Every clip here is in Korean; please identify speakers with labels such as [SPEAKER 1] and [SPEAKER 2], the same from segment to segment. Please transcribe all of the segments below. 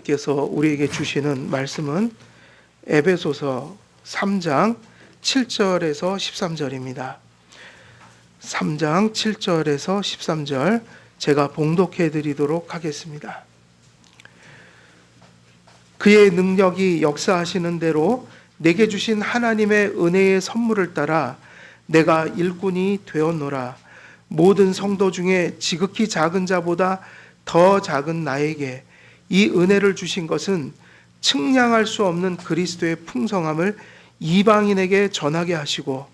[SPEAKER 1] 하나님께서 우리에게 주시는 말씀은 에베소서 3장 7절에서 13절입니다. 3장 7절에서 13절 제가 봉독해 드리도록 하겠습니다. 그의 능력이 역사하시는 대로 내게 주신 하나님의 은혜의 선물을 따라 내가 일꾼이 되었노라. 모든 성도 중에 지극히 작은 자보다 더 작은 나에게 이 은혜를 주신 것은 측량할 수 없는 그리스도의 풍성함을 이방인에게 전하게 하시고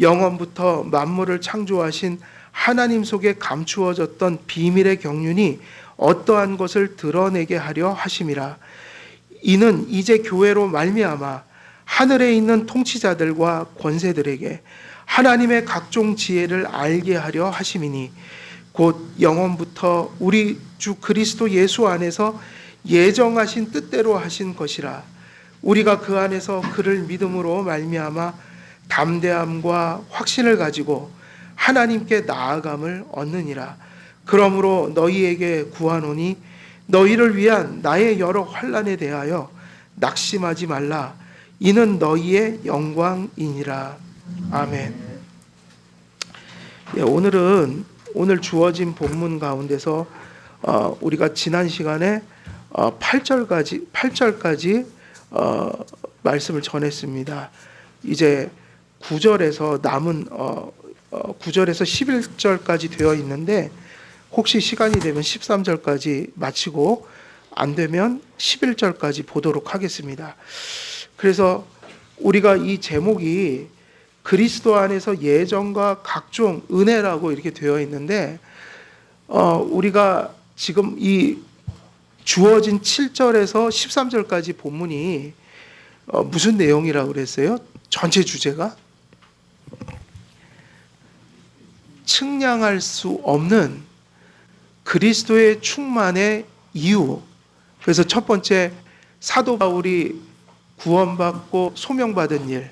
[SPEAKER 1] 영원부터 만물을 창조하신 하나님 속에 감추어졌던 비밀의 경륜이 어떠한 것을 드러내게 하려 하심이라. 이는 이제 교회로 말미암아 하늘에 있는 통치자들과 권세들에게 하나님의 각종 지혜를 알게 하려 하심이니 곧 영원부터 우리 주 그리스도 예수 안에서 예정하신 뜻대로 하신 것이라. 우리가 그 안에서 그를 믿음으로 말미암아 담대함과 확신을 가지고 하나님께 나아감을 얻느니라. 그러므로 너희에게 구하노니 너희를 위한 나의 여러 환난에 대하여 낙심하지 말라. 이는 너희의 영광이니라. 아멘. 오늘 주어진 본문 가운데서 우리가 지난 시간에 8절까지 말씀을 전했습니다. 이제 9절에서 남은 9절에서 11절까지 되어 있는데 혹시 시간이 되면 13절까지 마치고 안 되면 11절까지 보도록 하겠습니다. 그래서 우리가 이 제목이 그리스도 안에서 예정과 각종 은혜라고 이렇게 되어 있는데 우리가 지금 이 주어진 7절에서 13절까지 본문이 무슨 내용이라고 그랬어요? 전체 주제가 측량할 수 없는 그리스도의 충만의 이유. 그래서 첫 번째, 사도 바울이 구원받고 소명받은 일,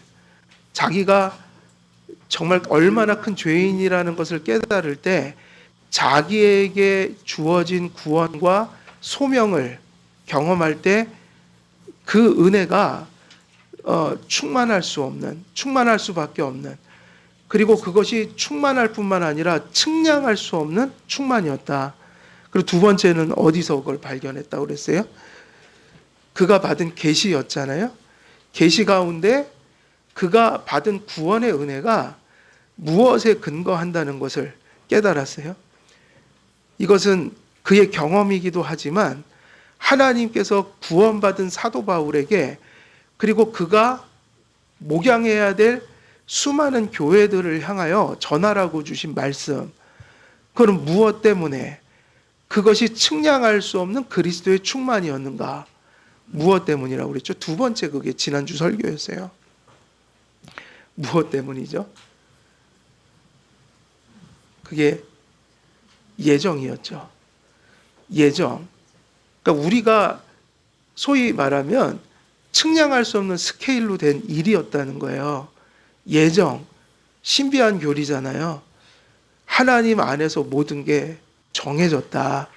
[SPEAKER 1] 자기가 정말 얼마나 큰 죄인이라는 것을 깨달을 때 자기에게 주어진 구원과 소명을 경험할 때 그 은혜가 충만할 수밖에 없는, 그리고 그것이 충만할 뿐만 아니라 측량할 수 없는 충만이었다. 그리고 두 번째는 어디서 그걸 발견했다고 그랬어요? 그가 받은 계시였잖아요. 계시 가운데 그가 받은 구원의 은혜가 무엇에 근거한다는 것을 깨달았어요. 이것은 그의 경험이기도 하지만 하나님께서 구원받은 사도 바울에게, 그리고 그가 목양해야 될 수많은 교회들을 향하여 전하라고 주신 말씀, 그건 무엇 때문에 그것이 측량할 수 없는 그리스도의 충만이었는가? 무엇 때문이라고 그랬죠? 두 번째, 그게 지난주 설교였어요. 무엇 때문이죠? 그게 예정이었죠. 예정. 그러니까 우리가 소위 말하면 측량할 수 없는 스케일로 된 일이었다는 거예요. 예정, 신비한 교리잖아요. 하나님 안에서 모든 게 정해졌다.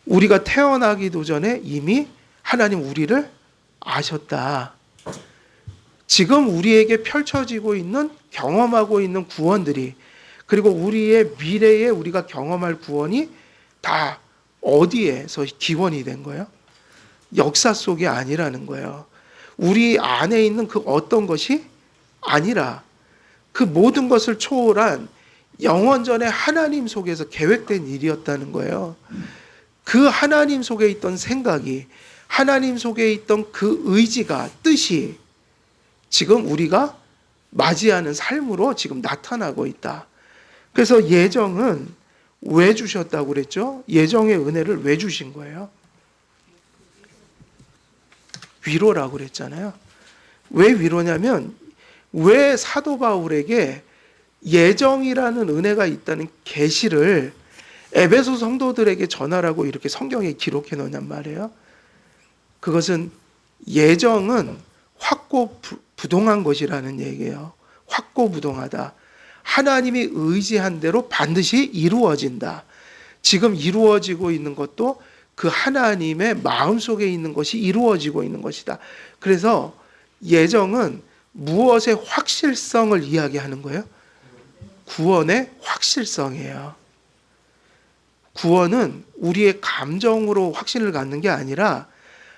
[SPEAKER 1] 우리가 태어나기도 전에 이미 하나님 우리를 아셨다. 지금 우리에게 펼쳐지고 있는, 경험하고 있는 구원들이, 그리고 우리의 미래에 우리가 경험할 구원이 다 어디에서 기원이 된 거예요? 역사 속이 아니라는 거예요. 우리 안에 있는 그 어떤 것이 아니라 그 모든 것을 초월한 영원전에 하나님 속에서 계획된 일이었다는 거예요. 그 하나님 속에 있던 생각이, 하나님 속에 있던 그 의지가, 뜻이 지금 우리가 맞이하는 삶으로 지금 나타나고 있다. 그래서 예정은 왜 주셨다고 그랬죠? 예정의 은혜를 왜 주신 거예요? 위로라고 그랬잖아요. 왜 위로냐면, 왜 사도 바울에게 예정이라는 은혜가 있다는 계시를 에베소 성도들에게 전하라고 이렇게 성경에 기록해 놓냔 말이에요. 그것은 예정은 확고부동한 것이라는 얘기예요. 확고부동하다. 하나님이 의지한 대로 반드시 이루어진다. 지금 이루어지고 있는 것도 그 하나님의 마음속에 있는 것이 이루어지고 있는 것이다. 그래서 예정은 무엇의 확실성을 이야기하는 거예요? 구원의 확실성이에요. 구원은 우리의 감정으로 확신을 갖는 게 아니라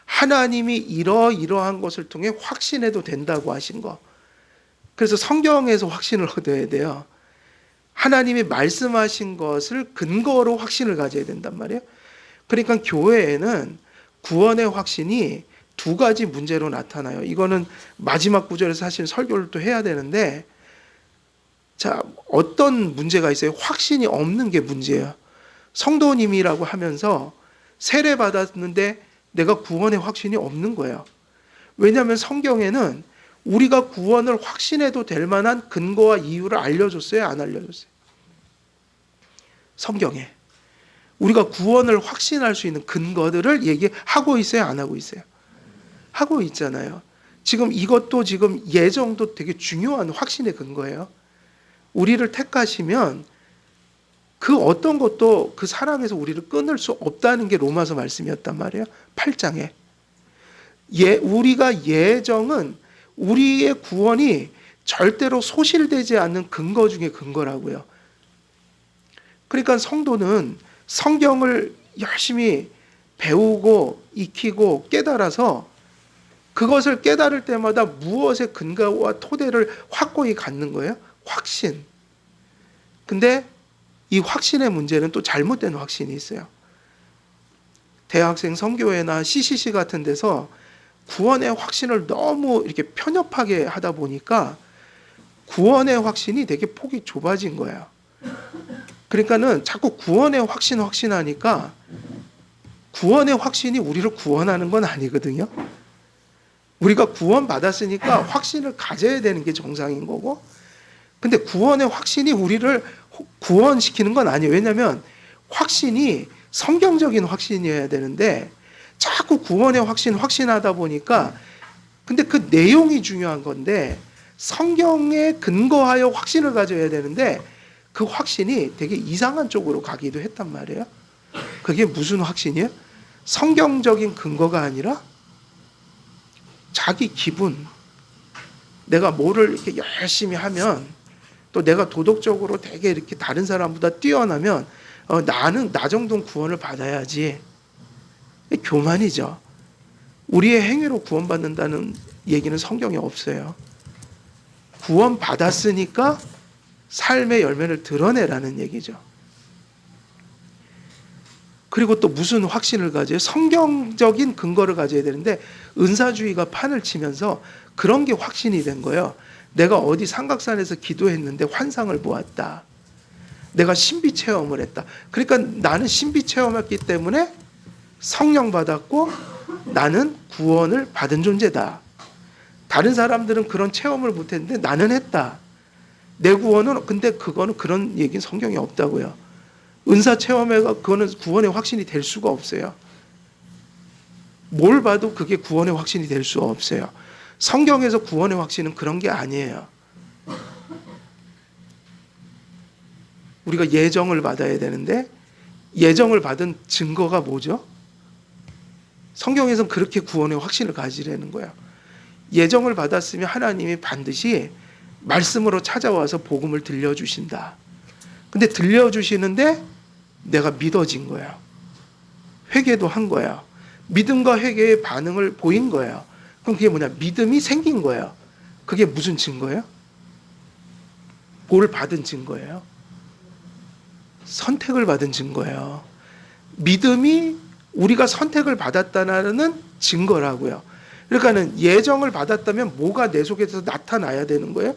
[SPEAKER 1] 하나님이 이러이러한 것을 통해 확신해도 된다고 하신 거. 그래서 성경에서 확신을 얻어야 돼요. 하나님이 말씀하신 것을 근거로 확신을 가져야 된단 말이에요. 그러니까 교회에는 구원의 확신이 두 가지 문제로 나타나요. 이거는 마지막 구절에서 사실 설교를 또 해야 되는데, 자, 어떤 문제가 있어요? 확신이 없는 게 문제예요. 성도님이라고 하면서 세례 받았는데 내가 구원의 확신이 없는 거예요. 왜냐하면 성경에는 우리가 구원을 확신해도 될 만한 근거와 이유를 알려줬어요? 안 알려줬어요? 성경에 우리가 구원을 확신할 수 있는 근거들을 얘기하고 있어요? 안 하고 있어요? 하고 있잖아요. 지금 이것도 지금 예정도 되게 중요한 확신의 근거예요. 우리를 택하시면 그 어떤 것도 그 사랑에서 우리를 끊을 수 없다는 게 로마서 말씀이었단 말이에요. 8장에. 우리가 예정은 우리의 구원이 절대로 소실되지 않는 근거 중에 근거라고요. 그러니까 성도는 성경을 열심히 배우고 익히고 깨달아서 그것을 깨달을 때마다 무엇의 근거와 토대를 확고히 갖는 거예요? 확신. 근데 이 확신의 문제는 또 잘못된 확신이 있어요. 대학생 선교회나 CCC 같은 데서 구원의 확신을 너무 이렇게 편협하게 하다 보니까 구원의 확신이 되게 폭이 좁아진 거예요. 그러니까는 자꾸 구원의 확신하니까 구원의 확신이 우리를 구원하는 건 아니거든요. 우리가 구원 받았으니까 확신을 가져야 되는 게 정상인 거고, 근데 구원의 확신이 우리를 구원시키는 건 아니에요. 왜냐하면 확신이 성경적인 확신이어야 되는데 자꾸 구원의 확신하다 보니까, 근데 그 내용이 중요한 건데 성경에 근거하여 확신을 가져야 되는데 그 확신이 되게 이상한 쪽으로 가기도 했단 말이에요. 그게 무슨 확신이에요? 성경적인 근거가 아니라 자기 기분, 내가 뭐를 이렇게 열심히 하면, 또 내가 도덕적으로 되게 이렇게 다른 사람보다 뛰어나면 나는 나 정도는 구원을 받아야지. 교만이죠. 우리의 행위로 구원받는다는 얘기는 성경에 없어요. 구원 받았으니까 삶의 열매를 드러내라는 얘기죠. 그리고 또 무슨 확신을 가져요? 성경적인 근거를 가져야 되는데 은사주의가 판을 치면서 그런 게 확신이 된 거예요. 내가 어디 삼각산에서 기도했는데 환상을 보았다. 내가 신비 체험을 했다. 그러니까 나는 신비 체험했기 때문에 성령 받았고 나는 구원을 받은 존재다. 다른 사람들은 그런 체험을 못했는데 나는 했다. 내 구원은, 근데 그거는 그런 얘기는 성경에 없다고요. 은사 체험회가 그거는 구원의 확신이 될 수가 없어요. 뭘 봐도 그게 구원의 확신이 될 수가 없어요. 성경에서 구원의 확신은 그런 게 아니에요. 우리가 예정을 받아야 되는데 예정을 받은 증거가 뭐죠? 성경에서는 그렇게 구원의 확신을 가지려는 거예요. 예정을 받았으면 하나님이 반드시 말씀으로 찾아와서 복음을 들려주신다. 근데 들려주시는데 내가 믿어진 거예요. 회개도 한 거예요. 믿음과 회개의 반응을 보인 거예요. 그럼 그게 뭐냐? 믿음이 생긴 거예요. 그게 무슨 증거예요? 뭘 받은 증거예요? 선택을 받은 증거예요. 믿음이 우리가 선택을 받았다는 증거라고요. 그러니까는 예정을 받았다면 뭐가 내 속에서 나타나야 되는 거예요?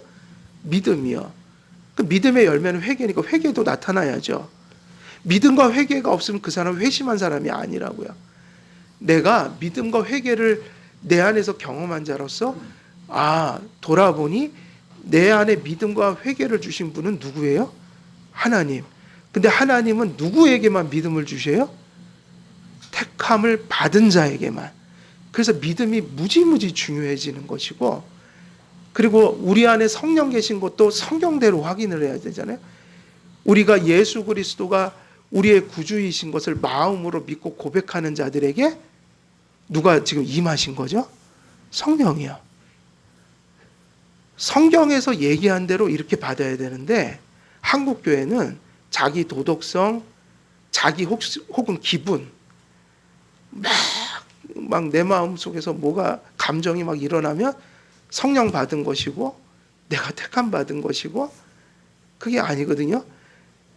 [SPEAKER 1] 믿음이요. 그 믿음의 열매는 회개니까 회개도 나타나야죠. 믿음과 회개가 없으면 그 사람은 회심한 사람이 아니라고요. 내가 믿음과 회개를 내 안에서 경험한 자로서 돌아보니 내 안에 믿음과 회개를 주신 분은 누구예요? 하나님. 근데 하나님은 누구에게만 믿음을 주셔요? 택함을 받은 자에게만. 그래서 믿음이 무지무지 중요해지는 것이고, 그리고 우리 안에 성령 계신 것도 성경대로 확인을 해야 되잖아요. 우리가 예수 그리스도가 우리의 구주이신 것을 마음으로 믿고 고백하는 자들에게 누가 지금 임하신 거죠? 성령이요. 성경에서 얘기한 대로 이렇게 받아야 되는데 한국교회는 자기 도덕성, 자기 혹은 기분, 막 내 마음 속에서 뭐가 감정이 막 일어나면 성령 받은 것이고 내가 택함 받은 것이고, 그게 아니거든요.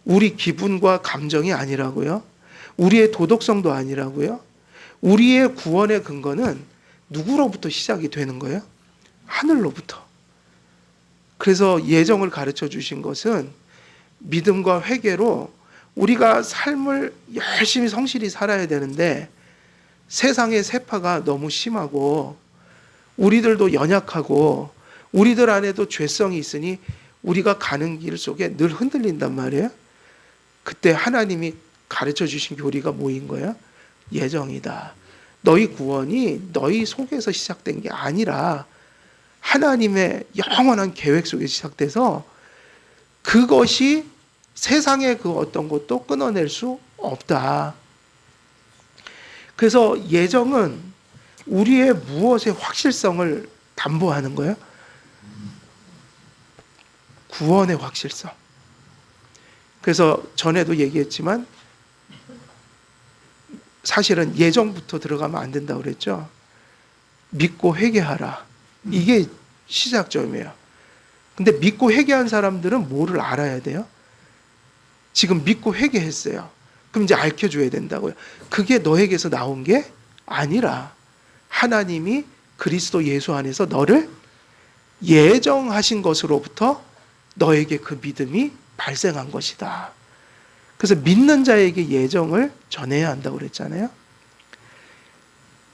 [SPEAKER 1] 우리 기분과 감정이 아니라고요. 우리의 도덕성도 아니라고요. 우리의 구원의 근거는 누구로부터 시작이 되는 거예요? 하늘로부터. 그래서 예정을 가르쳐 주신 것은 믿음과 회개로 우리가 삶을 열심히 성실히 살아야 되는데 세상의 세파가 너무 심하고 우리들도 연약하고 우리들 안에도 죄성이 있으니 우리가 가는 길 속에 늘 흔들린단 말이에요. 그때 하나님이 가르쳐 주신 교리가 뭐인 거예요? 예정이다. 너희 구원이 너희 속에서 시작된 게 아니라 하나님의 영원한 계획 속에 시작돼서 그것이 세상의 그 어떤 것도 끊어낼 수 없다. 그래서 예정은 우리의 무엇의 확실성을 담보하는 거예요? 구원의 확실성. 그래서 전에도 얘기했지만 사실은 예정부터 들어가면 안 된다고 그랬죠. 믿고 회개하라. 이게 시작점이에요. 근데 믿고 회개한 사람들은 뭐를 알아야 돼요? 지금 믿고 회개했어요. 그럼 이제 알려줘야 된다고요. 그게 너에게서 나온 게 아니라 하나님이 그리스도 예수 안에서 너를 예정하신 것으로부터 너에게 그 믿음이 발생한 것이다. 그래서 믿는 자에게 예정을 전해야 한다고 그랬잖아요.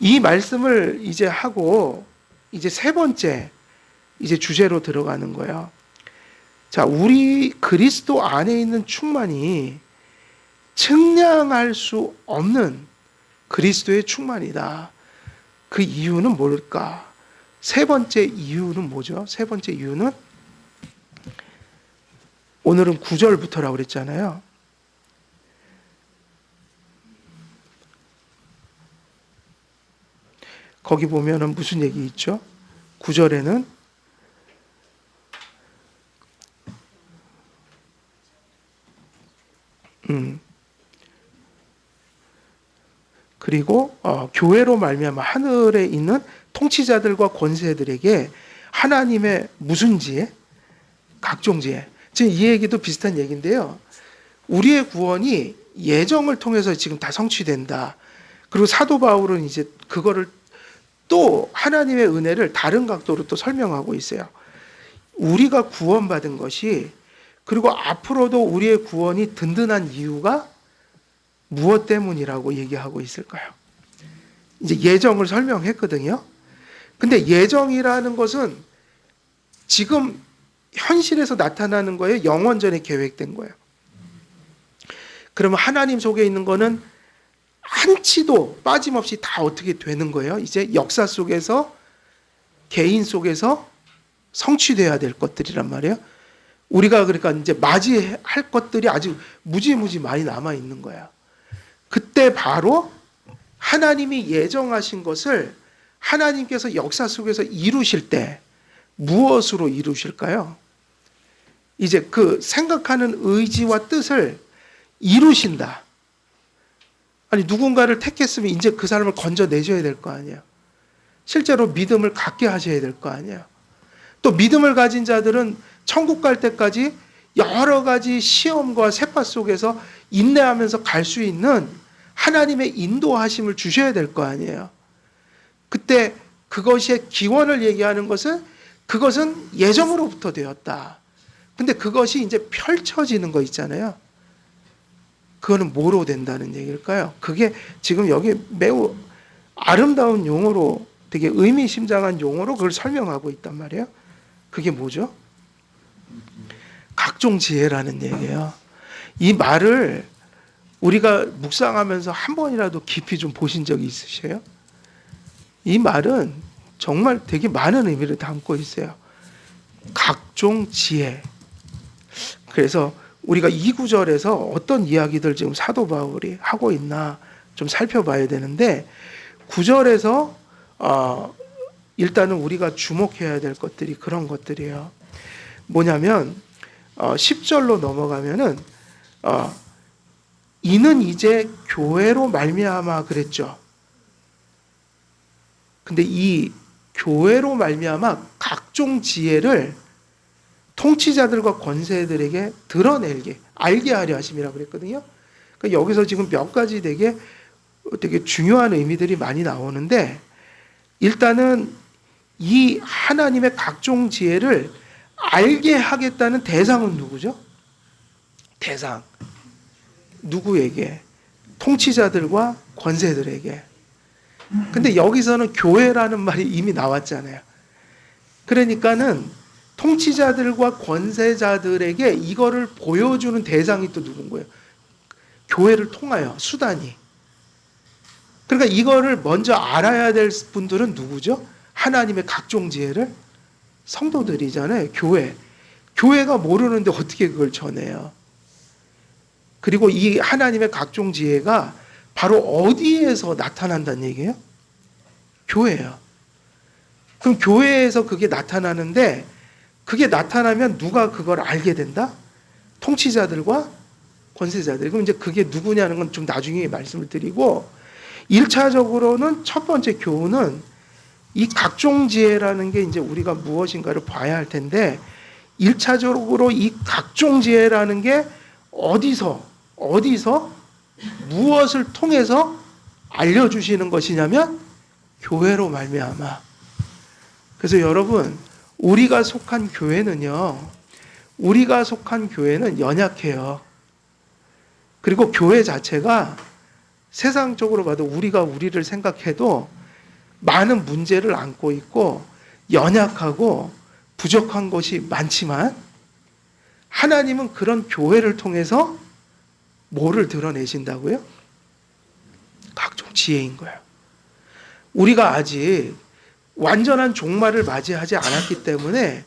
[SPEAKER 1] 이 말씀을 이제 하고 이제 세 번째 이제 주제로 들어가는 거예요. 자, 우리 그리스도 안에 있는 충만이 측량할 수 없는 그리스도의 충만이다. 그 이유는 뭘까? 세 번째 이유는 뭐죠? 세 번째 이유는 오늘은 9절부터라고 그랬잖아요. 거기 보면은 무슨 얘기 있죠? 9절에는 그리고 교회로 말미암아 하늘에 있는 통치자들과 권세들에게 하나님의 무슨 지혜? 각종 지혜. 지금 이 얘기도 비슷한 얘기인데요. 우리의 구원이 예정을 통해서 지금 다 성취된다. 그리고 사도 바울은 이제 그거를 또 하나님의 은혜를 다른 각도로 또 설명하고 있어요. 우리가 구원받은 것이, 그리고 앞으로도 우리의 구원이 든든한 이유가 무엇 때문이라고 얘기하고 있을까요? 이제 예정을 설명했거든요. 근데 예정이라는 것은 지금 현실에서 나타나는 거예요? 영원전에 계획된 거예요? 그러면 하나님 속에 있는 거는 한치도 빠짐없이 다 어떻게 되는 거예요? 이제 역사 속에서, 개인 속에서 성취돼야 될 것들이란 말이에요. 우리가 그러니까 이제 맞이할 것들이 아직 무지무지 많이 남아 있는 거야. 그때 바로 하나님이 예정하신 것을 하나님께서 역사 속에서 이루실 때 무엇으로 이루실까요? 이제 그 생각하는 의지와 뜻을 이루신다. 아니, 누군가를 택했으면 이제 그 사람을 건져내줘야 될 거 아니에요. 실제로 믿음을 갖게 하셔야 될 거 아니에요. 또 믿음을 가진 자들은 천국 갈 때까지 여러 가지 시험과 세파 속에서 인내하면서 갈 수 있는 하나님의 인도하심을 주셔야 될 거 아니에요. 그때 그것의 기원을 얘기하는 것은 그것은 예정으로부터 되었다. 근데 그것이 이제 펼쳐지는 거 있잖아요. 그거는 뭐로 된다는 얘기일까요? 그게 지금 여기 매우 아름다운 용어로, 되게 의미심장한 용어로 그걸 설명하고 있단 말이에요. 그게 뭐죠? 각종 지혜라는 얘기예요. 이 말을 우리가 묵상하면서 한 번이라도 깊이 좀 보신 적이 있으세요? 이 말은 정말 되게 많은 의미를 담고 있어요. 각종 지혜. 그래서 우리가 이 구절에서 어떤 이야기들 지금 사도 바울이 하고 있나 좀 살펴봐야 되는데, 구절에서 일단은 우리가 주목해야 될 것들이 그런 것들이에요. 뭐냐면 10절로 넘어가면은 이는 이제 교회로 말미암아 그랬죠. 근데 이 교회로 말미암아 각종 지혜를 통치자들과 권세들에게 드러내게 알게 하려 하심이라 그랬거든요. 그러니까 여기서 지금 몇 가지 되게 중요한 의미들이 많이 나오는데, 일단은 이 하나님의 각종 지혜를 알게 하겠다는 대상은 누구죠? 대상. 누구에게? 통치자들과 권세들에게. 근데 여기서는 교회라는 말이 이미 나왔잖아요. 그러니까는 통치자들과 권세자들에게 이거를 보여주는 대상이 또 누군 거예요? 교회를 통하여, 수단이. 그러니까 이거를 먼저 알아야 될 분들은 누구죠? 하나님의 각종 지혜를? 성도들이잖아요. 교회. 교회가 모르는데 어떻게 그걸 전해요? 그리고 이 하나님의 각종 지혜가 바로 어디에서 나타난다는 얘기예요? 교회예요. 그럼 교회에서 그게 나타나는데, 그게 나타나면 누가 그걸 알게 된다? 통치자들과 권세자들. 그럼 이제 그게 누구냐는 건 좀 나중에 말씀을 드리고, 1차적으로는 첫 번째 교훈은 이 각종 지혜라는 게 이제 우리가 무엇인가를 봐야 할 텐데, 1차적으로 이 각종 지혜라는 게 어디서 무엇을 통해서 알려주시는 것이냐면 교회로 말미암아. 그래서 여러분, 우리가 속한 교회는 연약해요. 그리고 교회 자체가 세상적으로 봐도 우리를 생각해도 많은 문제를 안고 있고 연약하고 부족한 것이 많지만, 하나님은 그런 교회를 통해서 뭐를 드러내신다고요? 각종 지혜인 거예요. 우리가 아직 완전한 종말을 맞이하지 않았기 때문에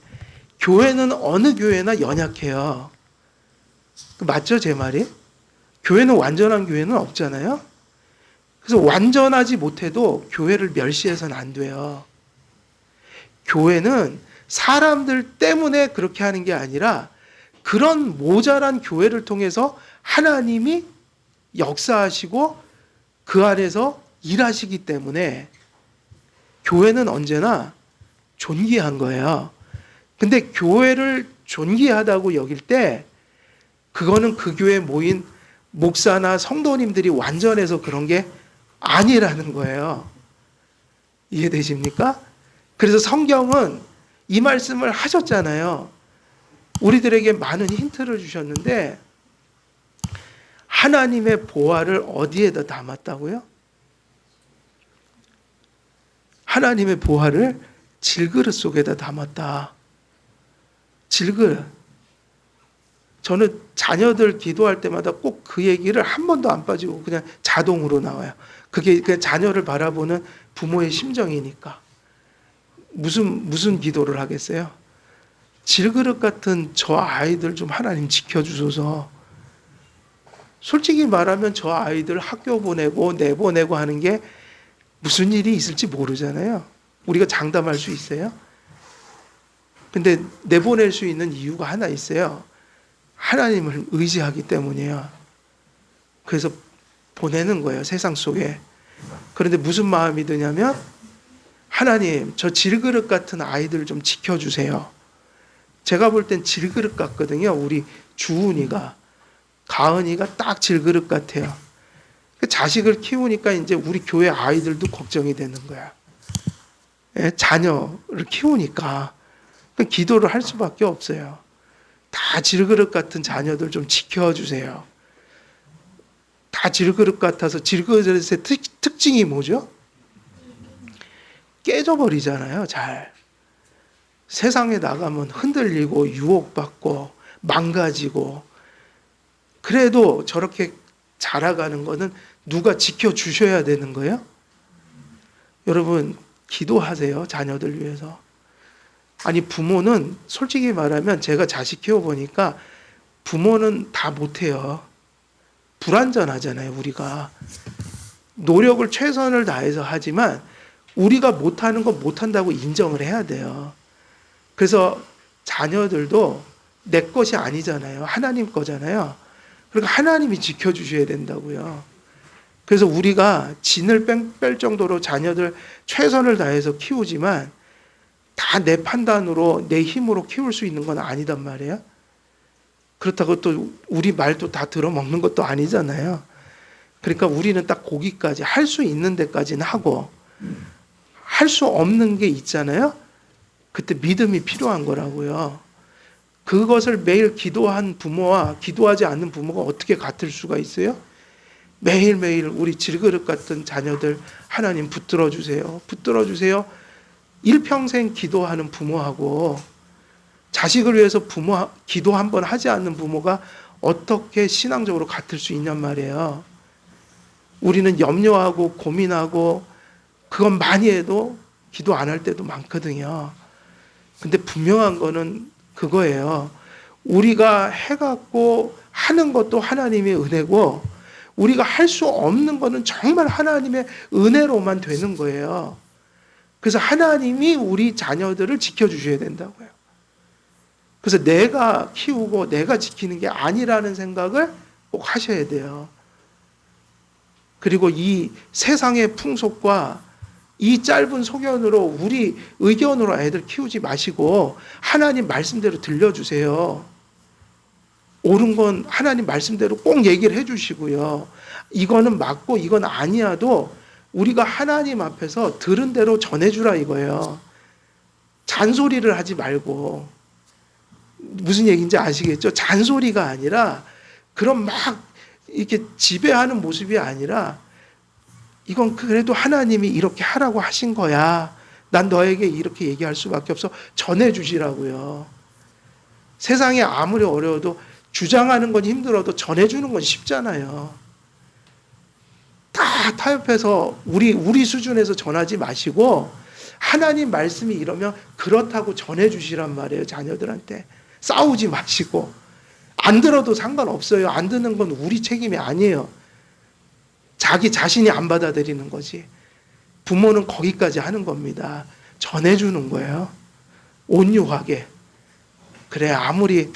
[SPEAKER 1] 교회는 어느 교회나 연약해요. 맞죠, 제 말이? 교회는 완전한 교회는 없잖아요. 그래서 완전하지 못해도 교회를 멸시해서는 안 돼요. 교회는 사람들 때문에 그렇게 하는 게 아니라 그런 모자란 교회를 통해서 하나님이 역사하시고 그 안에서 일하시기 때문에 교회는 언제나 존귀한 거예요. 근데 교회를 존귀하다고 여길 때 그거는 그 교회에 모인 목사나 성도님들이 완전해서 그런 게 아니라는 거예요. 이해되십니까? 그래서 성경은 이 말씀을 하셨잖아요. 우리들에게 많은 힌트를 주셨는데, 하나님의 보화를 어디에다 담았다고요? 하나님의 보화를 질그릇 속에다 담았다. 질그릇. 저는 자녀들 기도할 때마다 꼭 그 얘기를 한 번도 안 빠지고 그냥 자동으로 나와요. 그게 그냥 자녀를 바라보는 부모의 심정이니까. 무슨 기도를 하겠어요? 질그릇 같은 저 아이들 좀 하나님 지켜주소서. 솔직히 말하면 저 아이들 학교 보내고 내보내고 하는 게 무슨 일이 있을지 모르잖아요. 우리가 장담할 수 있어요? 근데 내보낼 수 있는 이유가 하나 있어요. 하나님을 의지하기 때문이에요. 그래서 보내는 거예요, 세상 속에. 그런데 무슨 마음이 드냐면, 하나님, 저 질그릇 같은 아이들 좀 지켜주세요. 제가 볼 땐 질그릇 같거든요. 우리 주은이가, 가은이가 딱 질그릇 같아요. 자식을 키우니까 이제 우리 교회 아이들도 걱정이 되는 거야. 자녀를 키우니까. 기도를 할 수밖에 없어요. 다 질그릇 같은 자녀들 좀 지켜주세요. 다 질그릇 같아서, 질그릇의 특징이 뭐죠? 깨져버리잖아요, 잘. 세상에 나가면 흔들리고 유혹받고 망가지고. 그래도 저렇게 자라가는 거는 누가 지켜주셔야 되는 거예요? 여러분, 기도하세요, 자녀들 위해서. 아니, 부모는 솔직히 말하면 제가 자식 키워보니까 부모는 다 못해요. 불완전하잖아요, 우리가. 노력을 최선을 다해서 하지만 우리가 못하는 건 못한다고 인정을 해야 돼요. 그래서 자녀들도 내 것이 아니잖아요. 하나님 거잖아요. 그러니까 하나님이 지켜주셔야 된다고요. 그래서 우리가 진을 뺄 정도로 자녀들 최선을 다해서 키우지만 다 내 판단으로 내 힘으로 키울 수 있는 건 아니단 말이에요. 그렇다고 또 우리 말도 다 들어먹는 것도 아니잖아요. 그러니까 우리는 딱 거기까지 할 수 있는 데까지는 하고 할 수 없는 게 있잖아요. 그때 믿음이 필요한 거라고요. 그것을 매일 기도한 부모와 기도하지 않는 부모가 어떻게 같을 수가 있어요? 매일매일 우리 질그릇 같은 자녀들 하나님 붙들어 주세요. 붙들어 주세요. 일평생 기도하는 부모하고 자식을 위해서 기도 한번 하지 않는 부모가 어떻게 신앙적으로 같을 수 있냔 말이에요. 우리는 염려하고 고민하고 그건 많이 해도 기도 안 할 때도 많거든요. 근데 분명한 거는 그거예요. 우리가 해갖고 하는 것도 하나님의 은혜고 우리가 할 수 없는 거는 정말 하나님의 은혜로만 되는 거예요. 그래서 하나님이 우리 자녀들을 지켜주셔야 된다고요. 그래서 내가 키우고 내가 지키는 게 아니라는 생각을 꼭 하셔야 돼요. 그리고 이 세상의 풍속과 이 짧은 소견으로 우리 의견으로 애들 키우지 마시고 하나님 말씀대로 들려주세요. 옳은 건 하나님 말씀대로 꼭 얘기를 해주시고요. 이거는 맞고 이건 아니야도 우리가 하나님 앞에서 들은 대로 전해주라 이거예요. 잔소리를 하지 말고. 무슨 얘기인지 아시겠죠? 잔소리가 아니라 그런 막 이렇게 지배하는 모습이 아니라 이건 그래도 하나님이 이렇게 하라고 하신 거야. 난 너에게 이렇게 얘기할 수밖에 없어. 전해주시라고요. 세상에 아무리 어려워도 주장하는 건 힘들어도 전해주는 건 쉽잖아요. 다 타협해서 우리 수준에서 전하지 마시고 하나님 말씀이 이러면 그렇다고 전해주시란 말이에요. 자녀들한테. 싸우지 마시고. 안 들어도 상관없어요. 안 듣는 건 우리 책임이 아니에요. 자기 자신이 안 받아들이는 거지. 부모는 거기까지 하는 겁니다. 전해주는 거예요. 온유하게. 그래 아무리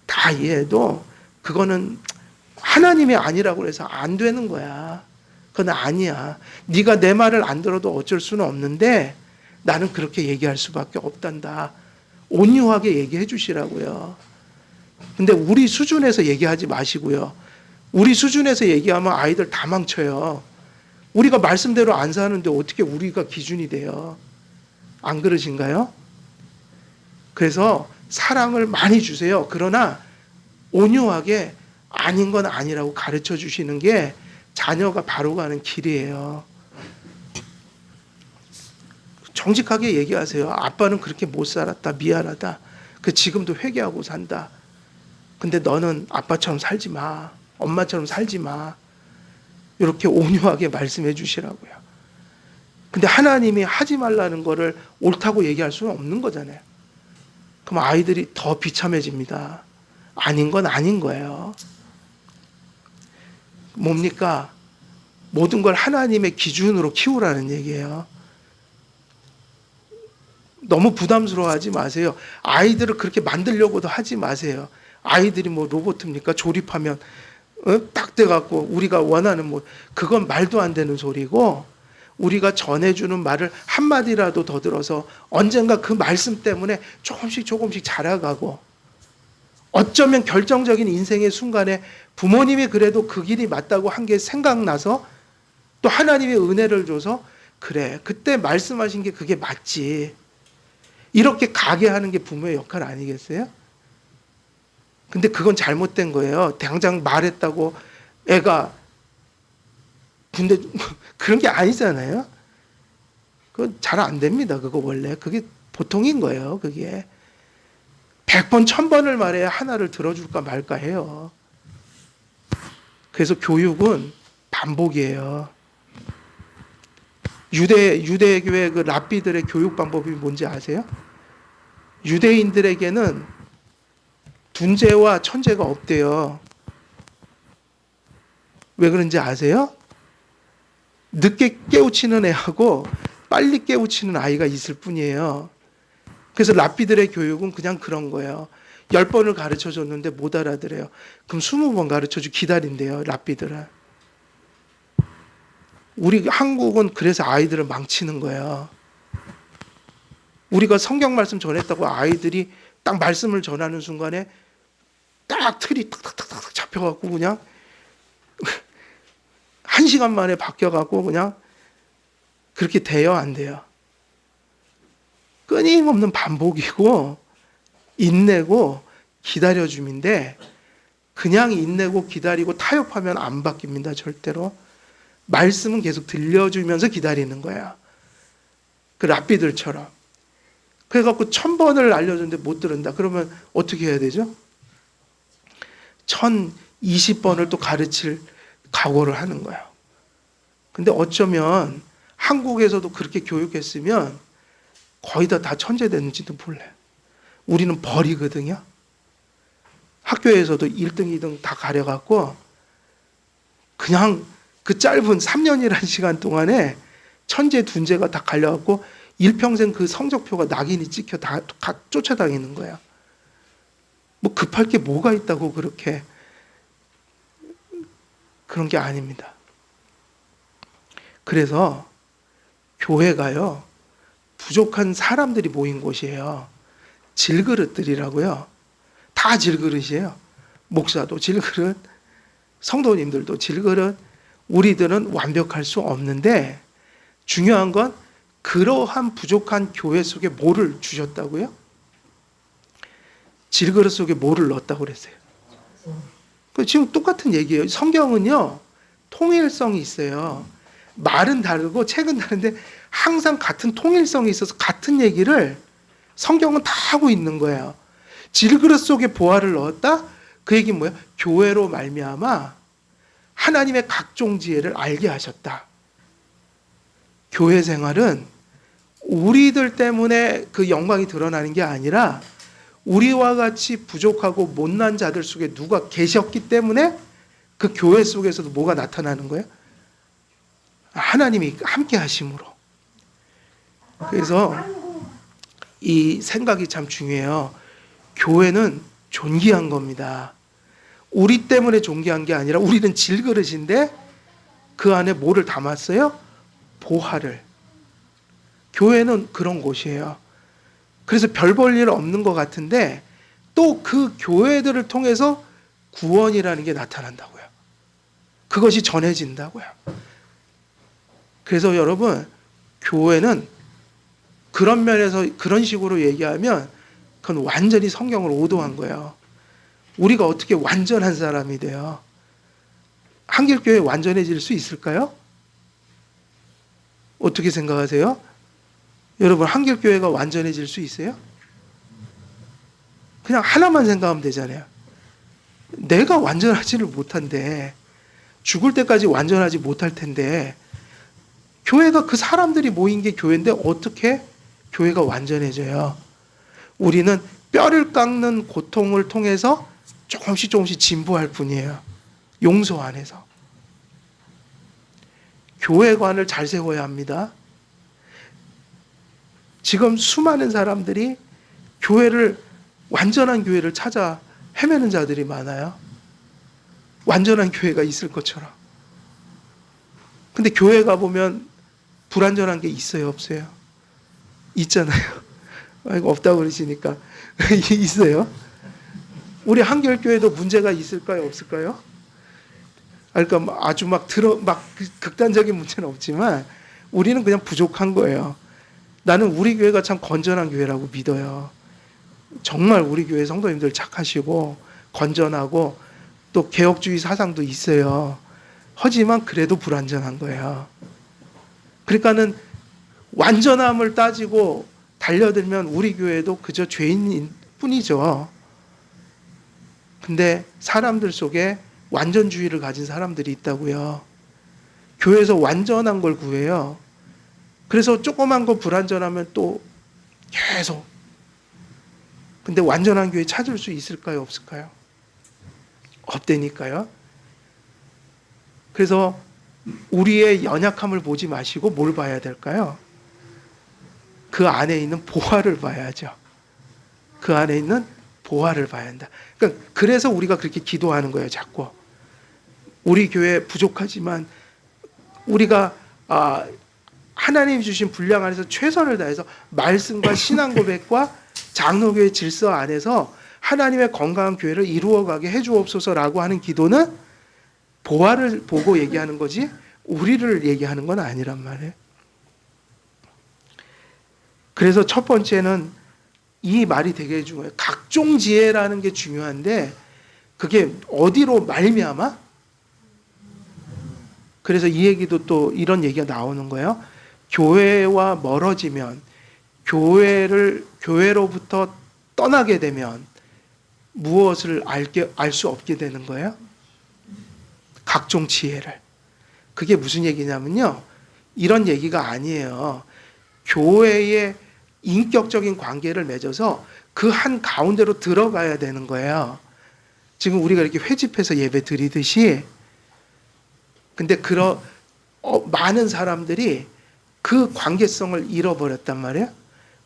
[SPEAKER 1] 다 이해해도 그거는 하나님이 아니라고 해서 안 되는 거야. 그건 아니야. 네가 내 말을 안 들어도 어쩔 수는 없는데 나는 그렇게 얘기할 수밖에 없단다. 온유하게 얘기해 주시라고요. 근데 우리 수준에서 얘기하지 마시고요. 우리 수준에서 얘기하면 아이들 다 망쳐요. 우리가 말씀대로 안 사는데 어떻게 우리가 기준이 돼요? 안 그러신가요? 그래서 사랑을 많이 주세요. 그러나 온유하게 아닌 건 아니라고 가르쳐 주시는 게 자녀가 바로 가는 길이에요. 정직하게 얘기하세요. 아빠는 그렇게 못 살았다. 미안하다. 그 지금도 회개하고 산다. 근데 너는 아빠처럼 살지 마. 엄마처럼 살지 마. 이렇게 온유하게 말씀해 주시라고요. 근데 하나님이 하지 말라는 거를 옳다고 얘기할 수는 없는 거잖아요. 그럼 아이들이 더 비참해집니다. 아닌 건 아닌 거예요. 뭡니까? 모든 걸 하나님의 기준으로 키우라는 얘기예요. 너무 부담스러워하지 마세요. 아이들을 그렇게 만들려고도 하지 마세요. 아이들이 뭐 로봇입니까? 조립하면 딱 돼갖고 우리가 원하는 그건 말도 안 되는 소리고 우리가 전해주는 말을 한마디라도 더 들어서 언젠가 그 말씀 때문에 조금씩 자라가고 어쩌면 결정적인 인생의 순간에 부모님이 그래도 그 길이 맞다고 한 게 생각나서 또 하나님의 은혜를 줘서 그래 그때 말씀하신 게 그게 맞지 이렇게 가게 하는 게 부모의 역할 아니겠어요? 근데 그건 잘못된 거예요. 당장 말했다고 애가 군대 그런 게 아니잖아요. 그건 잘 안 됩니다. 그거 원래 그게 보통인 거예요. 그게 100번 1000번을 말해야 하나를 들어줄까 말까 해요. 그래서 교육은 반복이에요. 유대교회 그 랍비들의 교육 방법이 뭔지 아세요? 유대인들에게는 둔재와 천재가 없대요. 왜 그런지 아세요? 늦게 깨우치는 애하고 빨리 깨우치는 아이가 있을 뿐이에요. 그래서 랍비들의 교육은 그냥 그런 거예요. 10번을 가르쳐 줬는데 못 알아들어요. 그럼 20번 가르쳐 주 기다린대요, 랍비들은. 우리 한국은 그래서 아이들을 망치는 거예요. 우리가 성경 말씀 전했다고 아이들이 딱 말씀을 전하는 순간에 딱 틀이 탁탁탁탁 잡혀갖고 그냥 1시간 만에 바뀌어갖고 그냥 그렇게 돼요, 안 돼요? 끊임없는 반복이고 인내고 기다려줌인데 그냥 인내고 기다리고 타협하면 안 바뀝니다, 절대로. 말씀은 계속 들려주면서 기다리는 거야. 그 랍비들처럼. 그래갖고 1000번을 알려줬는데 못 들은다. 그러면 어떻게 해야 되죠? 1020번을 또 가르칠 각오를 하는 거야. 근데 어쩌면 한국에서도 그렇게 교육했으면 거의 다 천재 됐는지도 몰라요. 우리는 벌이거든요. 학교에서도 1등, 2등 다 가려갖고 그냥 그 짧은 3년이라는 시간 동안에 천재, 둔재가 다 갈려갖고 일평생 그 성적표가 낙인이 찍혀 다 쫓아다니는 거야. 뭐 급할 게 뭐가 있다고 그렇게. 그런 게 아닙니다. 그래서 교회가요, 부족한 사람들이 모인 곳이에요. 질그릇들이라고요. 다 질그릇이에요. 목사도 질그릇, 성도님들도 질그릇. 우리들은 완벽할 수 없는데 중요한 건 그러한 부족한 교회 속에 뭐를 주셨다고요? 질그릇 속에 뭐를 넣었다고 그랬어요? 지금 똑같은 얘기예요. 성경은요, 통일성이 있어요. 말은 다르고 책은 다른데 항상 같은 통일성이 있어서 같은 얘기를 성경은 다 하고 있는 거예요. 질그릇 속에 보화를 넣었다? 그 얘기는 뭐예요? 교회로 말미암아 하나님의 각종 지혜를 알게 하셨다. 교회 생활은 우리들 때문에 그 영광이 드러나는 게 아니라 우리와 같이 부족하고 못난 자들 속에 누가 계셨기 때문에 그 교회 속에서도 뭐가 나타나는 거예요? 하나님이 함께 하심으로. 그래서 이 생각이 참 중요해요. 교회는 존귀한 겁니다. 우리 때문에 존귀한 게 아니라 우리는 질그릇인데 그 안에 뭐를 담았어요? 보화를. 교회는 그런 곳이에요. 그래서 별 볼 일 없는 것 같은데 또 그 교회들을 통해서 구원이라는 게 나타난다고요. 그것이 전해진다고요. 그래서 여러분, 교회는 그런 면에서 그런 식으로 얘기하면 그건 완전히 성경을 오도한 거예요. 우리가 어떻게 완전한 사람이 돼요? 한길교회 완전해질 수 있을까요? 어떻게 생각하세요? 여러분, 한길교회가 완전해질 수 있어요? 그냥 하나만 생각하면 되잖아요. 내가 완전하지를 못한데, 죽을 때까지 완전하지 못할 텐데, 교회가 그 사람들이 모인 게 교회인데 어떻게 교회가 완전해져요? 우리는 뼈를 깎는 고통을 통해서 조금씩 진보할 뿐이에요. 용서 안에서. 교회관을 잘 세워야 합니다. 지금 수많은 사람들이 완전한 교회를 찾아 헤매는 자들이 많아요. 완전한 교회가 있을 것처럼. 근데 교회 가보면 불완전한 게 있어요, 없어요? 있잖아요. 아이고, 없다고 그러시니까. 있어요. 우리 한결교회도 문제가 있을까요, 없을까요? 그러니까 아주 막 극단적인 문제는 없지만 우리는 그냥 부족한 거예요. 나는 우리 교회가 참 건전한 교회라고 믿어요. 정말 우리 교회 성도님들 착하시고 건전하고 또 개혁주의 사상도 있어요. 하지만 그래도 불완전한 거예요. 그러니까는 완전함을 따지고 달려들면 우리 교회도 그저 죄인일 뿐이죠. 근데 사람들 속에 완전주의를 가진 사람들이 있다고요. 교회에서 완전한 걸 구해요. 그래서 조그만 거 불완전하면 또 계속 근데 완전한 교회 찾을 수 있을까요? 없을까요? 없다니까요. 그래서 우리의 연약함을 보지 마시고 뭘 봐야 될까요? 그 안에 있는 보화를 봐야죠. 그 안에 있는 보화를 봐야 한다. 그러니까 그래서 우리가 그렇게 기도하는 거예요, 자꾸. 우리 교회 부족하지만 우리가 하나님이 주신 분량 안에서 최선을 다해서 말씀과 신앙 고백과 장로교회 질서 안에서 하나님의 건강한 교회를 이루어가게 해주옵소서라고 하는 기도는 보화를 보고 얘기하는 거지 우리를 얘기하는 건 아니란 말이에요. 그래서 첫 번째는 이 말이 되게 중요해요. 각종 지혜라는 게 중요한데 그게 어디로 말미암아? 그래서 이 얘기도 또 이런 얘기가 나오는 거예요. 교회와 멀어지면 교회로부터 떠나게 되면 무엇을 알 수 없게 되는 거예요? 각종 지혜를. 그게 무슨 얘기냐면요. 이런 얘기가 아니에요. 교회의 인격적인 관계를 맺어서 그 한 가운데로 들어가야 되는 거예요. 지금 우리가 이렇게 회집해서 예배 드리듯이. 근데 많은 사람들이 그 관계성을 잃어버렸단 말이에요.